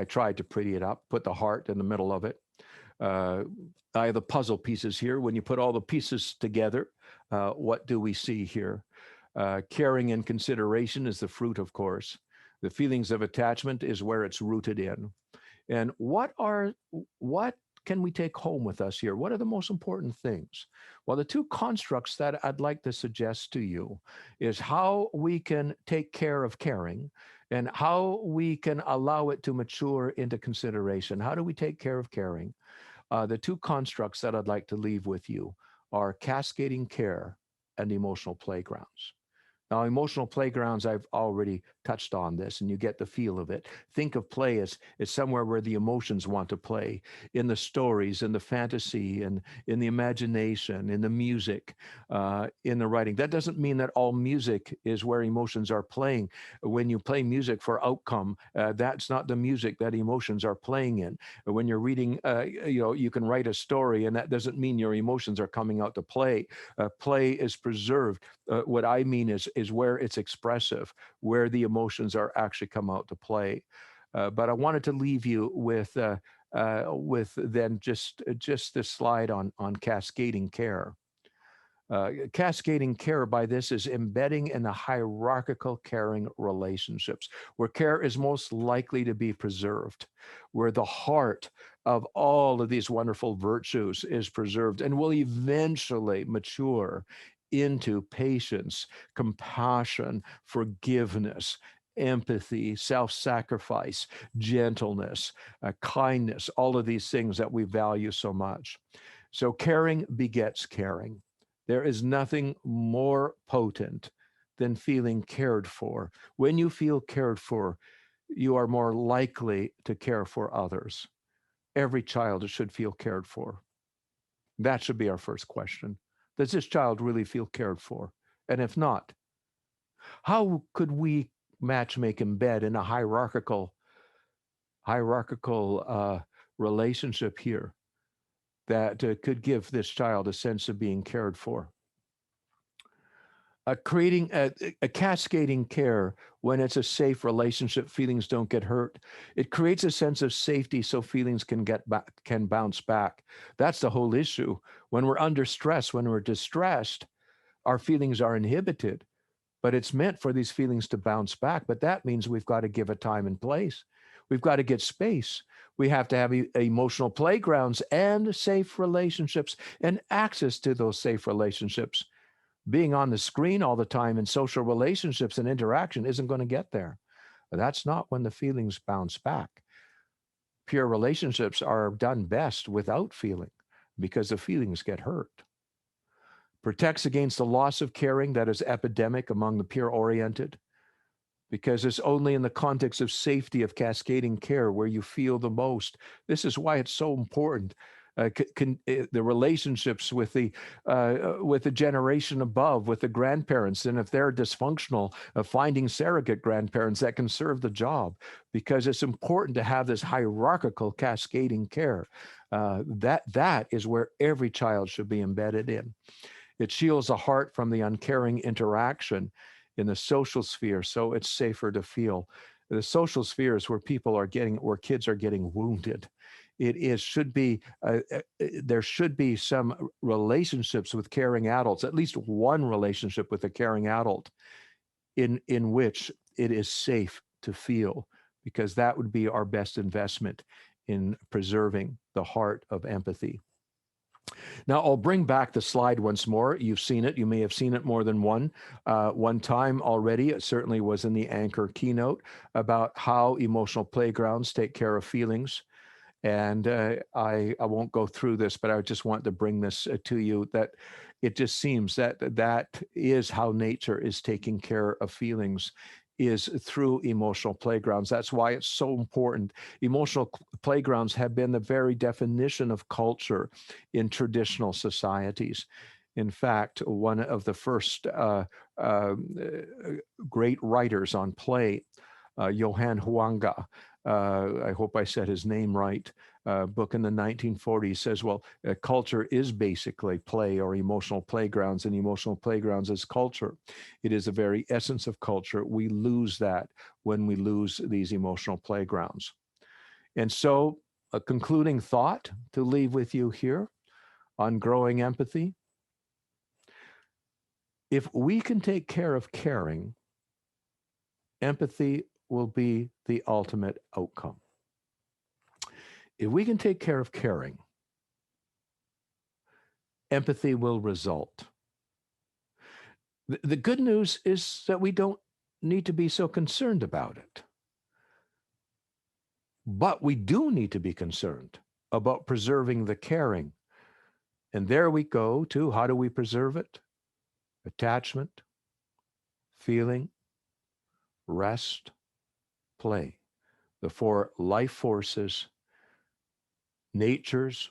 tried to pretty it up, put the heart in the middle of it. I have the puzzle pieces here. When you put all the pieces together, what do we see here? Caring and consideration is the fruit, of course. The feelings of attachment is where it's rooted in. And what can we take home with us here? What are the most important things? Well, the two constructs that I'd like to suggest to you is how we can take care of caring and how we can allow it to mature into consideration. How do we take care of caring? The two constructs that I'd like to leave with you are cascading care and emotional playgrounds. Now, emotional playgrounds, I've already touched on this, and you get the feel of it. Think of play as somewhere where the emotions want to play, in the stories, in the fantasy, and in the imagination, in the music, in the writing. That doesn't mean that all music is where emotions are playing. When you play music for outcome, that's not the music that emotions are playing in. When you're reading, you can write a story, and that doesn't mean your emotions are coming out to play. Play is preserved. What I mean is where it's expressive, where the emotions are actually come out to play. But I wanted to leave you with then just this slide on cascading care. Cascading care by this is embedding in the hierarchical caring relationships, where care is most likely to be preserved, where the heart of all of these wonderful virtues is preserved and will eventually mature into patience, compassion, forgiveness, empathy, self sacrifice, gentleness, kindness, all of these things that we value so much. So, caring begets caring. There is nothing more potent than feeling cared for. When you feel cared for, you are more likely to care for others. Every child should feel cared for. That should be our first question. Does this child really feel cared for? And if not, how could we matchmake embed in a hierarchical relationship here that could give this child a sense of being cared for? Creating a cascading care when it's a safe relationship, feelings don't get hurt. It creates a sense of safety so feelings can bounce back. That's the whole issue. When we're under stress, when we're distressed, our feelings are inhibited, but it's meant for these feelings to bounce back. But that means we've got to give it time and place. We've got to get space. We have to have emotional playgrounds and safe relationships and access to those safe relationships. Being on the screen all the time in social relationships and interaction isn't going to get there. That's not when the feelings bounce back. Pure relationships are done best without feeling because the feelings get hurt. Protects against the loss of caring that is epidemic among the pure oriented, because it's only in the context of safety of cascading care where you feel the most. This is why it's so important. The relationships with the generation above, with the grandparents, and if they're dysfunctional, finding surrogate grandparents that can serve the job, because it's important to have this hierarchical cascading care. That is where every child should be embedded in. It shields the heart from the uncaring interaction in the social sphere, so it's safer to feel. The social sphere is where kids are getting wounded. There should be some relationships with caring adults, at least one relationship with a caring adult in which it is safe to feel, because that would be our best investment in preserving the heart of empathy. Now, I'll bring back the slide once more. You've seen it. You may have seen it more than one time already. It certainly was in the anchor keynote about how emotional playgrounds take care of feelings. And I won't go through this, but I just want to bring this to you, that it just seems that that is how nature is taking care of feelings, is through emotional playgrounds. That's why it's so important. Emotional playgrounds have been the very definition of culture in traditional societies. In fact, one of the first great writers on play, Johann Huanga, I hope I said his name right, book in the 1940s says, well, culture is basically play or emotional playgrounds, and emotional playgrounds is culture. It is the very essence of culture. We lose that when we lose these emotional playgrounds. And so, a concluding thought to leave with you here on growing empathy. If we can take care of caring, empathy will be the ultimate outcome. If we can take care of caring, empathy will result. The good news is that we don't need to be so concerned about it. But we do need to be concerned about preserving the caring. And there we go to, how do we preserve it? Attachment, feeling, rest, play. The four life forces, nature's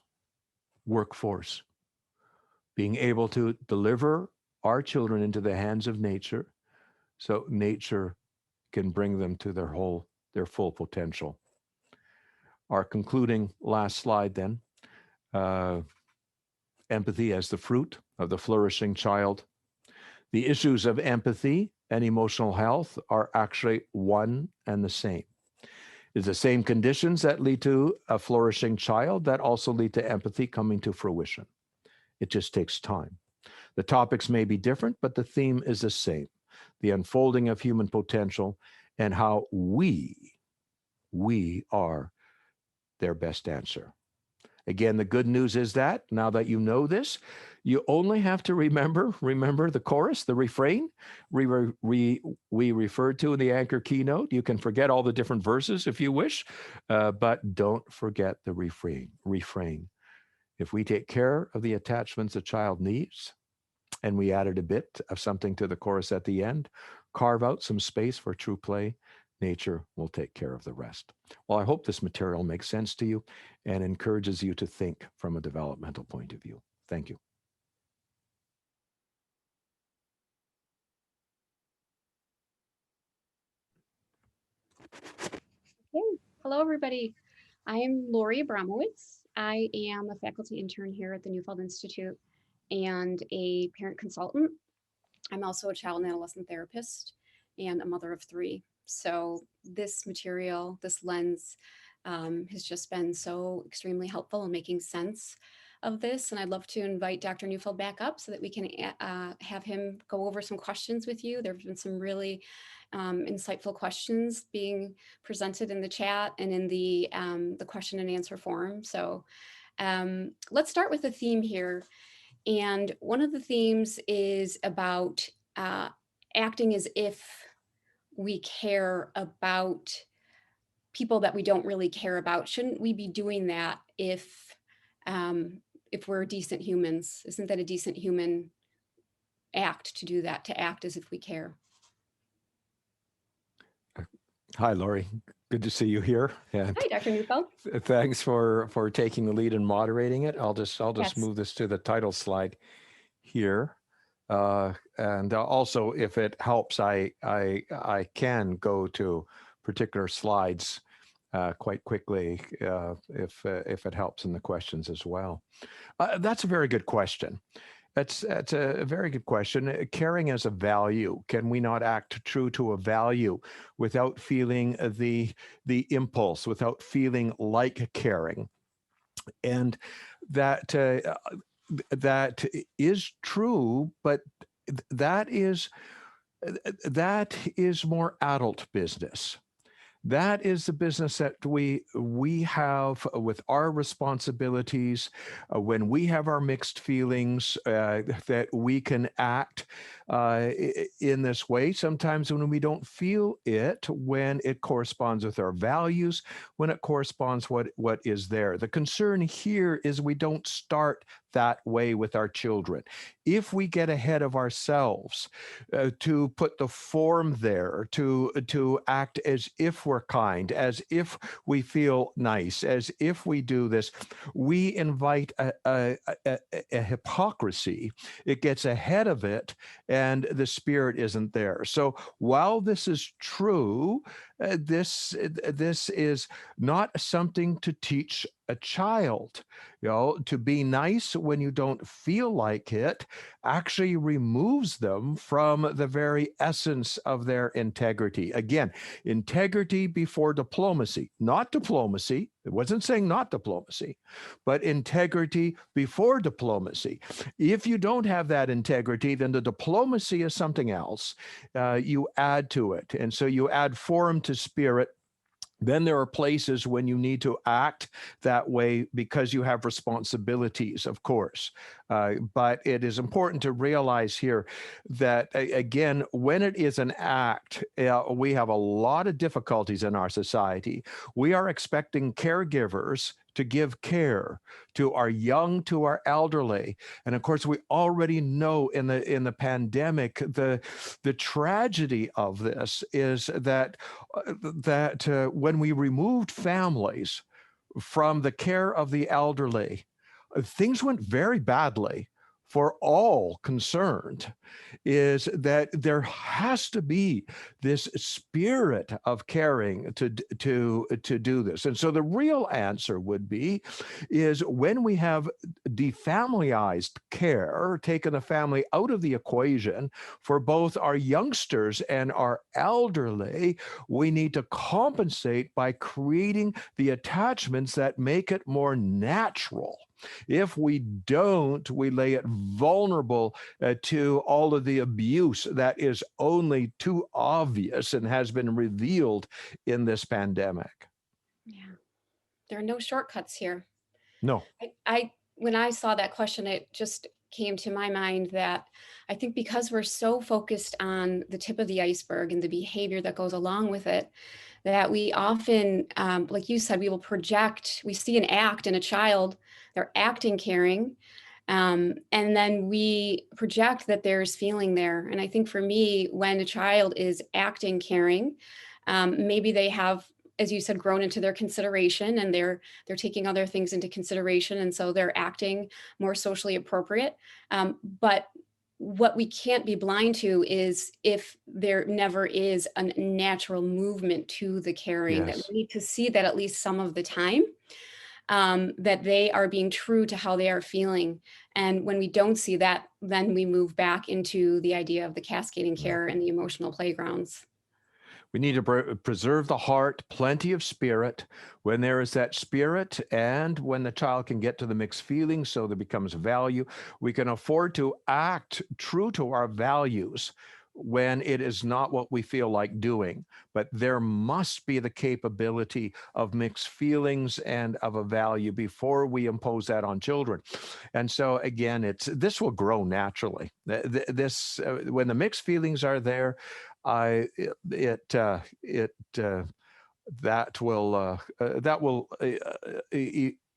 workforce. Being able to deliver our children into the hands of nature so nature can bring them to their full potential. Our concluding last slide then, empathy as the fruit of the flourishing child. The issues of empathy and emotional health are actually one and the same. It's the same conditions that lead to a flourishing child that also lead to empathy coming to fruition. It just takes time. The topics may be different, but the theme is the same: the unfolding of human potential and how we are their best answer. Again, the good news is that now that you know this, you only have to remember the chorus, the refrain we referred to in the anchor keynote. You can forget all the different verses if you wish, but don't forget the refrain. If we take care of the attachments a child needs, and we added a bit of something to the chorus at the end, carve out some space for true play, nature will take care of the rest. Well, I hope this material makes sense to you and encourages you to think from a developmental point of view. Thank you. Okay. Hello, everybody. I am Lori Abramowitz. I am a faculty intern here at the Neufeld Institute and a parent consultant. I'm also a child and adolescent therapist and a mother of three. So this material, this lens, has just been so extremely helpful in making sense of this. And I'd love to invite Dr. Neufeld back up so that we can have him go over some questions with you. There have been some really insightful questions being presented in the chat and in the question and answer forum. So let's start with the theme here. And one of the themes is about acting as if we care about people that we don't really care about. Shouldn't we be doing that if we're decent humans? Isn't that a decent human act to do that, to act as if we care? Hi, Lori. Good to see you here. And Hi, Dr. Neufeld. thanks for taking the lead and moderating it. I'll just Yes. move this to the title slide here. And also, if it helps, I can go to particular slides quite quickly if it helps in the questions as well. That's a very good question. That's a very good question. Caring as a value. Can we not act true to a value without feeling the impulse, without feeling like caring? And that that is true, but that is that is more adult business. That is the business that we have with our responsibilities. When we have our mixed feelings, that we can act in this way. Sometimes when we don't feel it, when it corresponds with our values, when it corresponds what is there. The concern here is we don't start that way with our children. If we get ahead of ourselves, to put the form there, to act as if we're kind, as if we feel nice, as if we do this, we invite a hypocrisy. It gets ahead of it, and the spirit isn't there. So while this is true, this is not something to teach a child. To be nice when you don't feel like it actually removes them from the very essence of their integrity. Again, integrity before diplomacy, not diplomacy. It wasn't saying not diplomacy, but integrity before diplomacy. If you don't have that integrity, then the diplomacy is something else. You add to it. And so you add form to spirit. Then there are places when you need to act that way because you have responsibilities, of course. But it is important to realize here that, again, when it is an act, we have a lot of difficulties in our society. We are expecting caregivers to give care to our young, to our elderly. And of course, we already know in the pandemic, the tragedy of this is that when we removed families from the care of the elderly, things went very badly for all concerned. Is that there has to be this spirit of caring to do this. And so the real answer would be is when we have defamilyized care, taken the family out of the equation for both our youngsters and our elderly, we need to compensate by creating the attachments that make it more natural. If we don't, we lay it vulnerable to all of the abuse that is only too obvious and has been revealed in this pandemic. Yeah, there are no shortcuts here. No. I when I saw that question, it just came to my mind that I think because we're so focused on the tip of the iceberg and the behavior that goes along with it, that we often, like you said, we will project, we see an act in a child, they're acting caring, and then we project that there's feeling there. And I think for me, when a child is acting caring, maybe they have, as you said, grown into their consideration, and they're taking other things into consideration, and so they're acting more socially appropriate. But what we can't be blind to is if there never is a natural movement to the caring, that Yes. we need to see that at least some of the time, that they are being true to how they are feeling. And when we don't see that, then we move back into the idea of the cascading care and the emotional playgrounds. We need to preserve the heart, plenty of spirit. When there is that spirit, and when the child can get to the mixed feelings, so there becomes value, we can afford to act true to our values when it is not what we feel like doing. But there must be the capability of mixed feelings and of a value before we impose that on children. And so again, this will grow naturally. This when the mixed feelings are there, I it it that will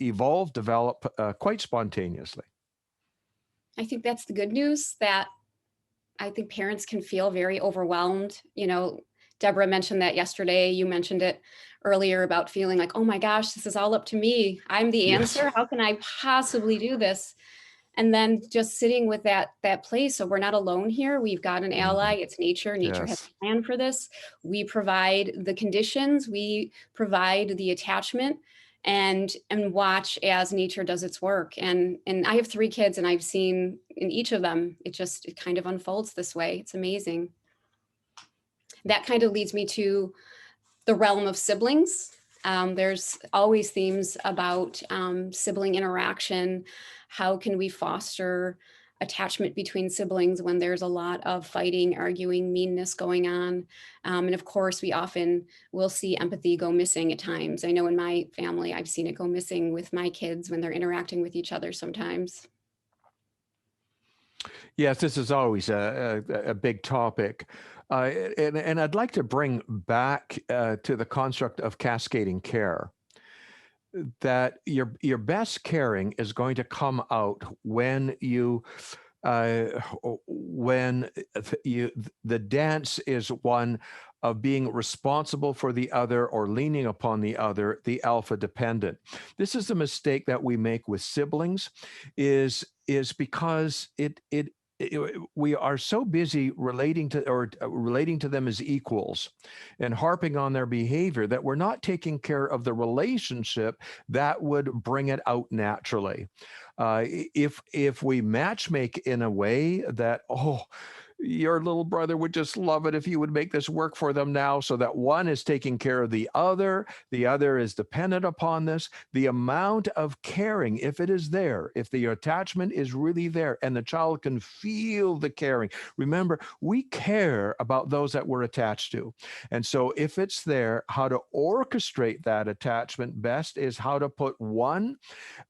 evolve, develop quite spontaneously. I think that's the good news, that I think parents can feel very overwhelmed. Deborah mentioned that yesterday. You mentioned it earlier about feeling like, oh my gosh, this is all up to me. I'm the Yes. answer. How can I possibly do this? And then just sitting with that place. So we're not alone here. We've got an ally. Mhm. It's nature. Nature has Yes. a plan for this. We provide the conditions. We provide the attachment, and watch as nature does its work. And I have 3 kids, and I've seen in each of them, it kind of unfolds this way. It's amazing. That kind of leads me to the realm of siblings. There's always themes about sibling interaction. How can we foster attachment between siblings when there's a lot of fighting, arguing, meanness going on. And of course, we often will see empathy go missing at times. I know in my family, I've seen it go missing with my kids when they're interacting with each other sometimes. Yes, this is always a big topic. And I'd like to bring back to the construct of cascading care, that your best caring is going to come out when uh, when the dance is one of being responsible for the other or leaning upon the other, the alpha dependent. This is a mistake that we make with siblings, is because we are so busy relating to them as equals and harping on their behavior that we're not taking care of the relationship that would bring it out naturally. If we matchmake in a way that, oh, your little brother would just love it if you would make this work for them now, so that one is taking care of the other is dependent upon this. The amount of caring, if it is there, if the attachment is really there and the child can feel the caring. Remember, we care about those that we're attached to. And so if it's there, how to orchestrate that attachment best is how to put one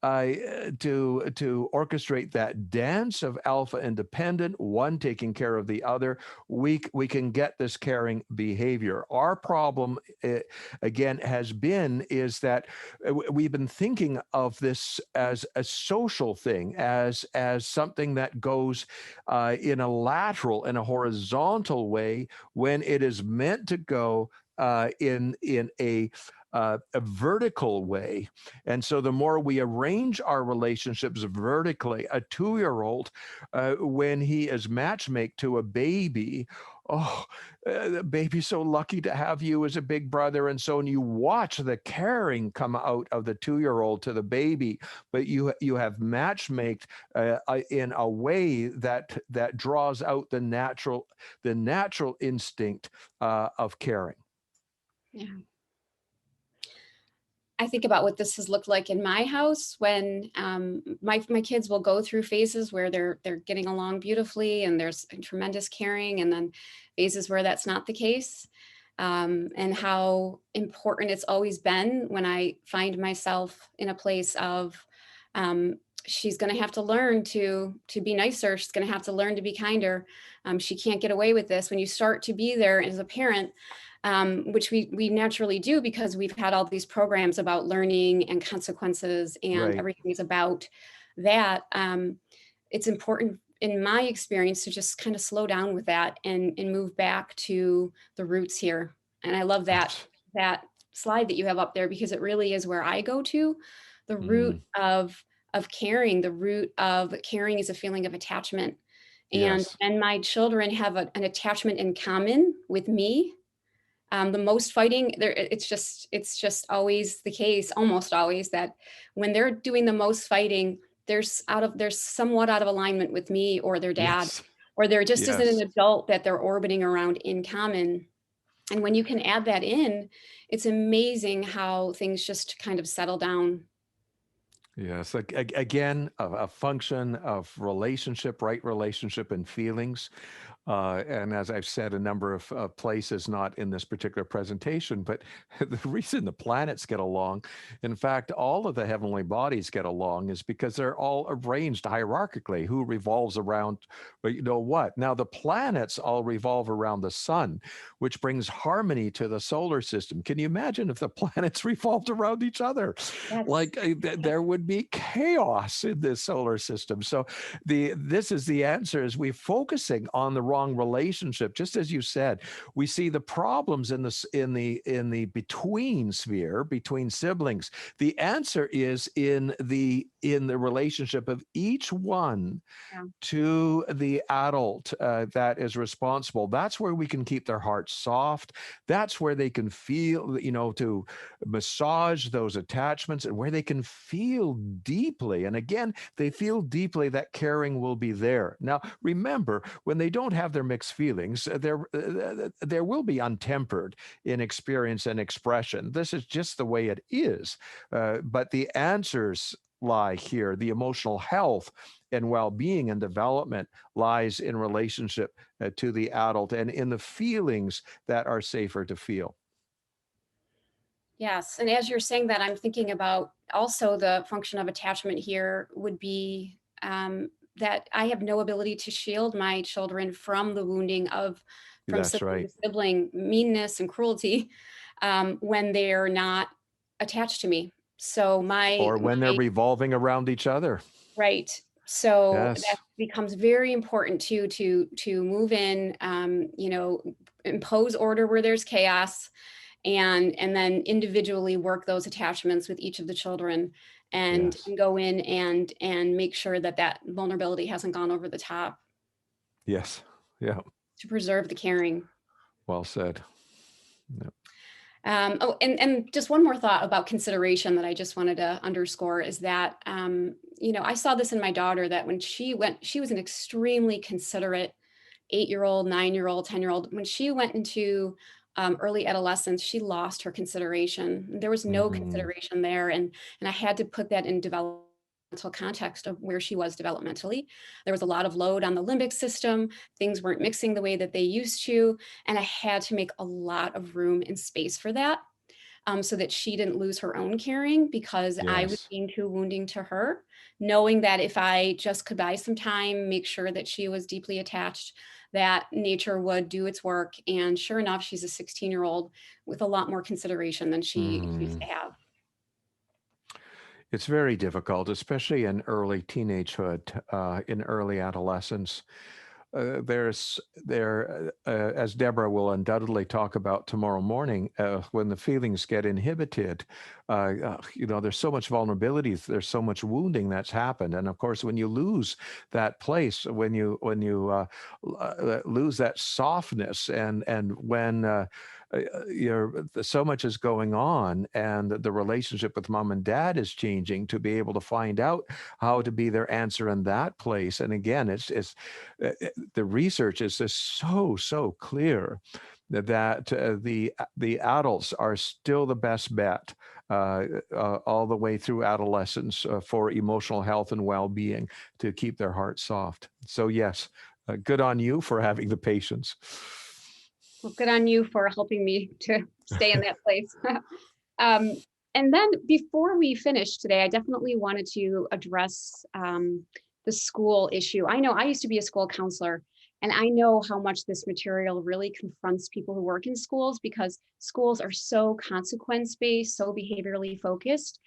to orchestrate that dance of alpha independent, one taking care of the other. We can get this caring behavior. Our problem, again, has been is that we've been thinking of this as a social thing, as something that goes in a lateral, in a horizontal way, when it is meant to go in a vertical way. And so the more we arrange our relationships vertically, a 2-year-old, when he is matchmake to a baby, oh, the baby's so lucky to have you as a big brother. And so when you watch the caring come out of the 2-year-old to the baby, but you have matchmaked in a way that draws out the natural instinct of caring. Yeah. I think about what this has looked like in my house when my kids will go through phases where they're getting along beautifully and there's tremendous caring, and then phases where that's not the case. And how important it's always been when I find myself in a place of she's going to have to learn to be nicer. She's going to have to learn to be kinder. She can't get away with this. When you start to be there as a parent, which we naturally do because we've had all these programs about learning and consequences, and Right. everything is about that. It's important in my experience to just kind of slow down with that and move back to the roots here. And I love that slide that you have up there, because it really is where I go to the root Mm, of caring. The root of caring is a feeling of attachment. yes. And my children have an attachment in common with me. The most fighting there, it's just always the case, almost always, that when they're doing the most fighting, there's somewhat out of alignment with me or their dad, Yes. or there just isn't an Yes. adult that they're orbiting around in common. And when you can add that in, it's amazing how things just kind of settle down. Yes. Again, a function of relationship, right relationship, and feelings. And as I've said a number of places, not in this particular presentation, but the reason the planets get along, in fact, all of the heavenly bodies get along, is because they're all arranged hierarchically. Who revolves around, but you know what? Now the planets all revolve around the sun, which brings harmony to the solar system. Can you imagine if the planets revolved around each other? That's Like there would be chaos in this solar system. So this is the answer: is we focusing on the wrong relationship. Just as you said, we see the problems in the between sphere between siblings. The answer is in the relationship of each one yeah. to the adult that is responsible. That's where we can keep their hearts soft. That's where they can feel, to massage those attachments, and where they can feel deeply. And again, they feel deeply, that caring will be there. Now, remember, when they don't have their mixed feelings, there will be untempered in experience and expression. This is just the way it is. But the answers lie here. The emotional health and well-being and development lies in relationship to the adult and in the feelings that are safer to feel. Yes, and as you're saying that, I'm thinking about also the function of attachment here would be that I have no ability to shield my children from the wounding of from That's sibling right. to sibling meanness and cruelty when they're not attached to me. So Or when they're revolving around each other. right. So that Yes. becomes very important to move in, impose order where there's chaos, and then individually work those attachments with each of the children, Yes. and go in and make sure that that vulnerability hasn't gone over the top Yes. Yeah. to preserve the caring. Well said. Yeah. And just one more thought about consideration that I just wanted to underscore is that, I saw this in my daughter that when she was an extremely considerate 8-year-old, 9-year-old, 10-year-old. When she went into early adolescence, she lost her consideration. There was no Hmm. consideration there. And I had to put that in developmental context of where she was developmentally. There was a lot of load on the limbic system. Things weren't mixing the way that they used to. And I had to make a lot of room and space for that, so that she didn't lose her own caring because I was Yes. being too wounding to her, knowing that if I just could buy some time, make sure that she was deeply attached, that nature would do its work. And sure enough, she's a 16-year-old with a lot more consideration than she used Hmm. to have. It's very difficult, especially in early teenagehood, in early adolescence. As Deborah will undoubtedly talk about tomorrow morning, when the feelings get inhibited, there's so much vulnerability, there's so much wounding that's happened, and of course, when you lose that place, when you lose that softness, and when so much is going on, and the relationship with mom and dad is changing, to be able to find out how to be their answer in that place, and again, it's the research is just so clear that the adults are still the best bet all the way through adolescence for emotional health and well-being, to keep their hearts soft. So yes, good on you for having the patience. Well, good on you for helping me to stay in that place. um, and then before we finish today, I definitely wanted to address the school issue. I know I used to be a school counselor, and I know how much this material really confronts people who work in schools because schools are so consequence based, so behaviorally focused,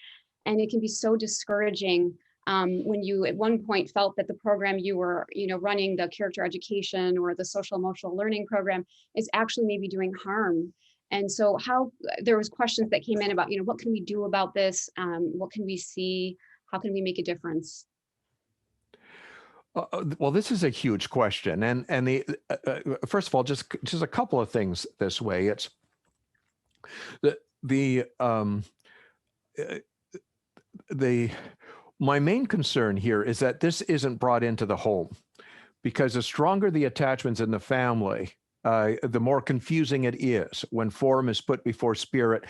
and it can be so discouraging when you at one point felt that the program you were running, the character education or the social emotional learning program, is actually maybe doing harm. And so how there was questions that came in about, what can we do about this, what can we see, how can we make a difference? Well, this is a huge question, and the first of all, just a couple of things this way. It's the uh, the my main concern here is that this isn't brought into the home, because the stronger the attachments in the family, the more confusing it is when form is put before spirit,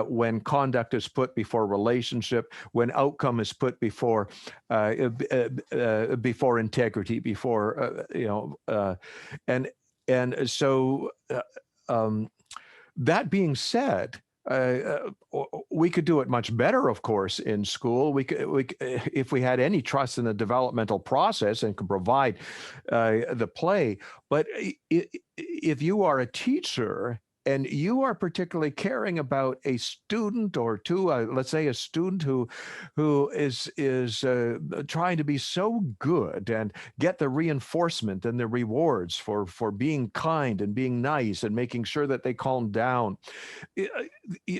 when conduct is put before relationship, when outcome is put before integrity, before and so that being said, we could do it much better, of course, in school. If we had any trust in the developmental process and could provide the play. But if you are a teacher and you are particularly caring about a student or two, let's say a student who is trying to be so good and get the reinforcement and the rewards for being kind and being nice and making sure that they calm down,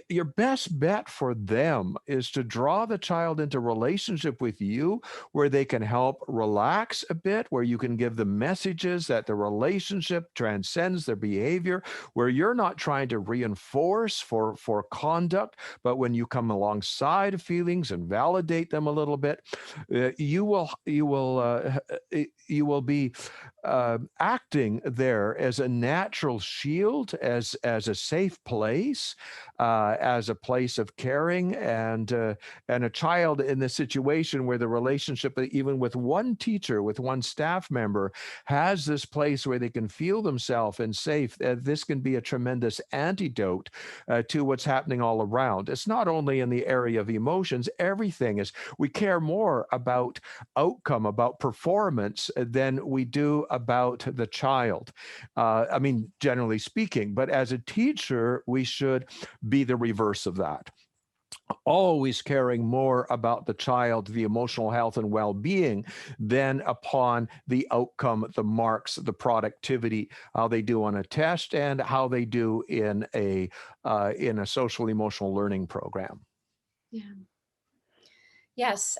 your best bet for them is to draw the child into relationship with you, where they can help relax a bit, where you can give them messages that the relationship transcends their behavior, where you're not not trying to reinforce for conduct, but when you come alongside feelings and validate them a little bit, you will be acting there as a natural shield, as a safe place, as a place of caring, and a child in the situation where the relationship, even with one teacher, with one staff member, has this place where they can feel themselves and safe. This can be a tremendous antidote to what's happening all around. It's not only in the area of emotions, everything is, we care more about outcome, about performance than we do about the child. I mean, generally speaking, but as a teacher, we should be the reverse of that, always caring more about the child, the emotional health and well-being, than upon the outcome, the marks, the productivity, how they do on a test, and how they do in a social emotional learning program. Yeah. Yes,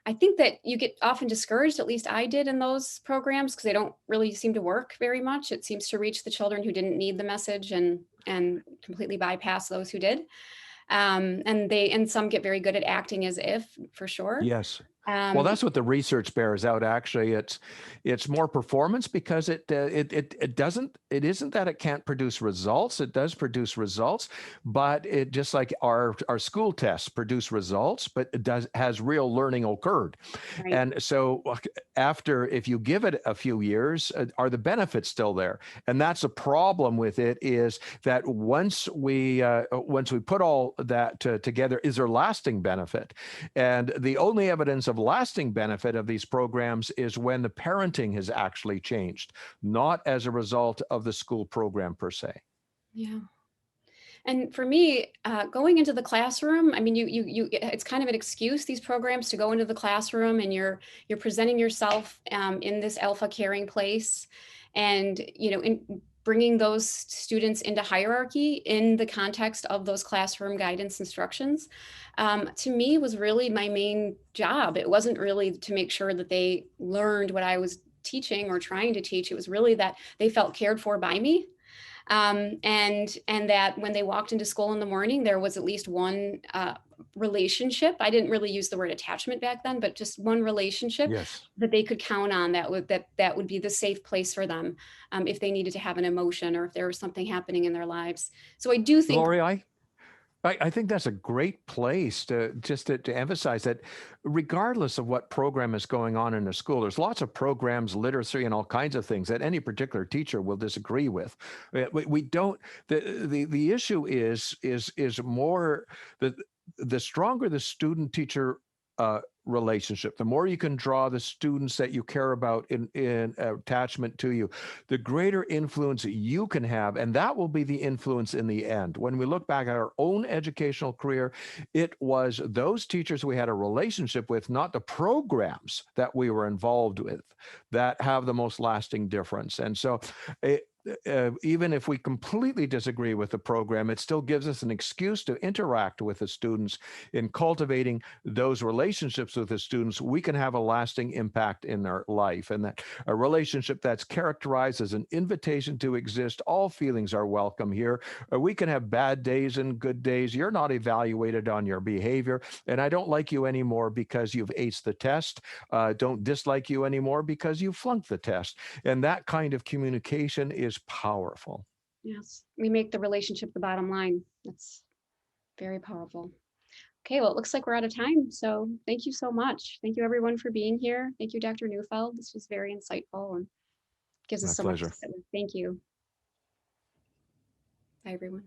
I think that you get often discouraged, at least I did in those programs, because they don't really seem to work very much. It seems to reach the children who didn't need the message and completely bypass those who did. And some get very good at acting as if, for sure. Yes. Well, Um, that's what the research bears out. Actually, it's more performance because it isn't that it can't produce results. It does produce results, but it, just like our school tests produce results, but it does has real learning occurred. right. And so after, if you give it a few years, are the benefits still there? And that's a problem with it, is that once we put all that together, is there lasting benefit? And the only evidence of lasting benefit of these programs is when the parenting has actually changed, not as a result of the school program per se. Yeah. And for me, going into the classroom, I mean, it's kind of an excuse, these programs, to go into the classroom, and you're presenting yourself in this alpha caring place, and bringing those students into hierarchy in the context of those classroom guidance instructions. To me, was really my main job. It wasn't really to make sure that they learned what I was teaching or trying to teach. It was really that they felt cared for by me, and that when they walked into school in the morning, there was at least one relationship. I didn't really use the word attachment back then, but just one relationship Yes. that they could count on, that would be the safe place for them, if they needed to have an emotion or if there was something happening in their lives. So I do think. Lori, I think that's a great place to just to emphasize that regardless of what program is going on in a school, there's lots of programs, literacy, and all kinds of things that any particular teacher will disagree with. We don't, the issue is more the stronger the student teacher relationship, the more you can draw the students that you care about in attachment to you, the greater influence you can have, and that will be the influence in the end. When we look back at our own educational career, it was those teachers we had a relationship with, not the programs that we were involved with, that have the most lasting difference. And so even if we completely disagree with the program, it still gives us an excuse to interact with the students. In cultivating those relationships with the students, we can have a lasting impact in their life. And that a relationship that's characterized as an invitation to exist, all feelings are welcome here. We can have bad days and good days. You're not evaluated on your behavior. And I don't like you anymore because you've aced the test. Don't dislike you anymore because you flunked the test. And that kind of communication is powerful. Yes, we make the relationship the bottom line. That's very powerful. Okay, well, it looks like we're out of time. So thank you so much. Thank you, everyone, for being here. Thank you, Dr. Neufeld. This was very insightful and gives My us so much to pleasure. sit with. Thank you. Bye, everyone.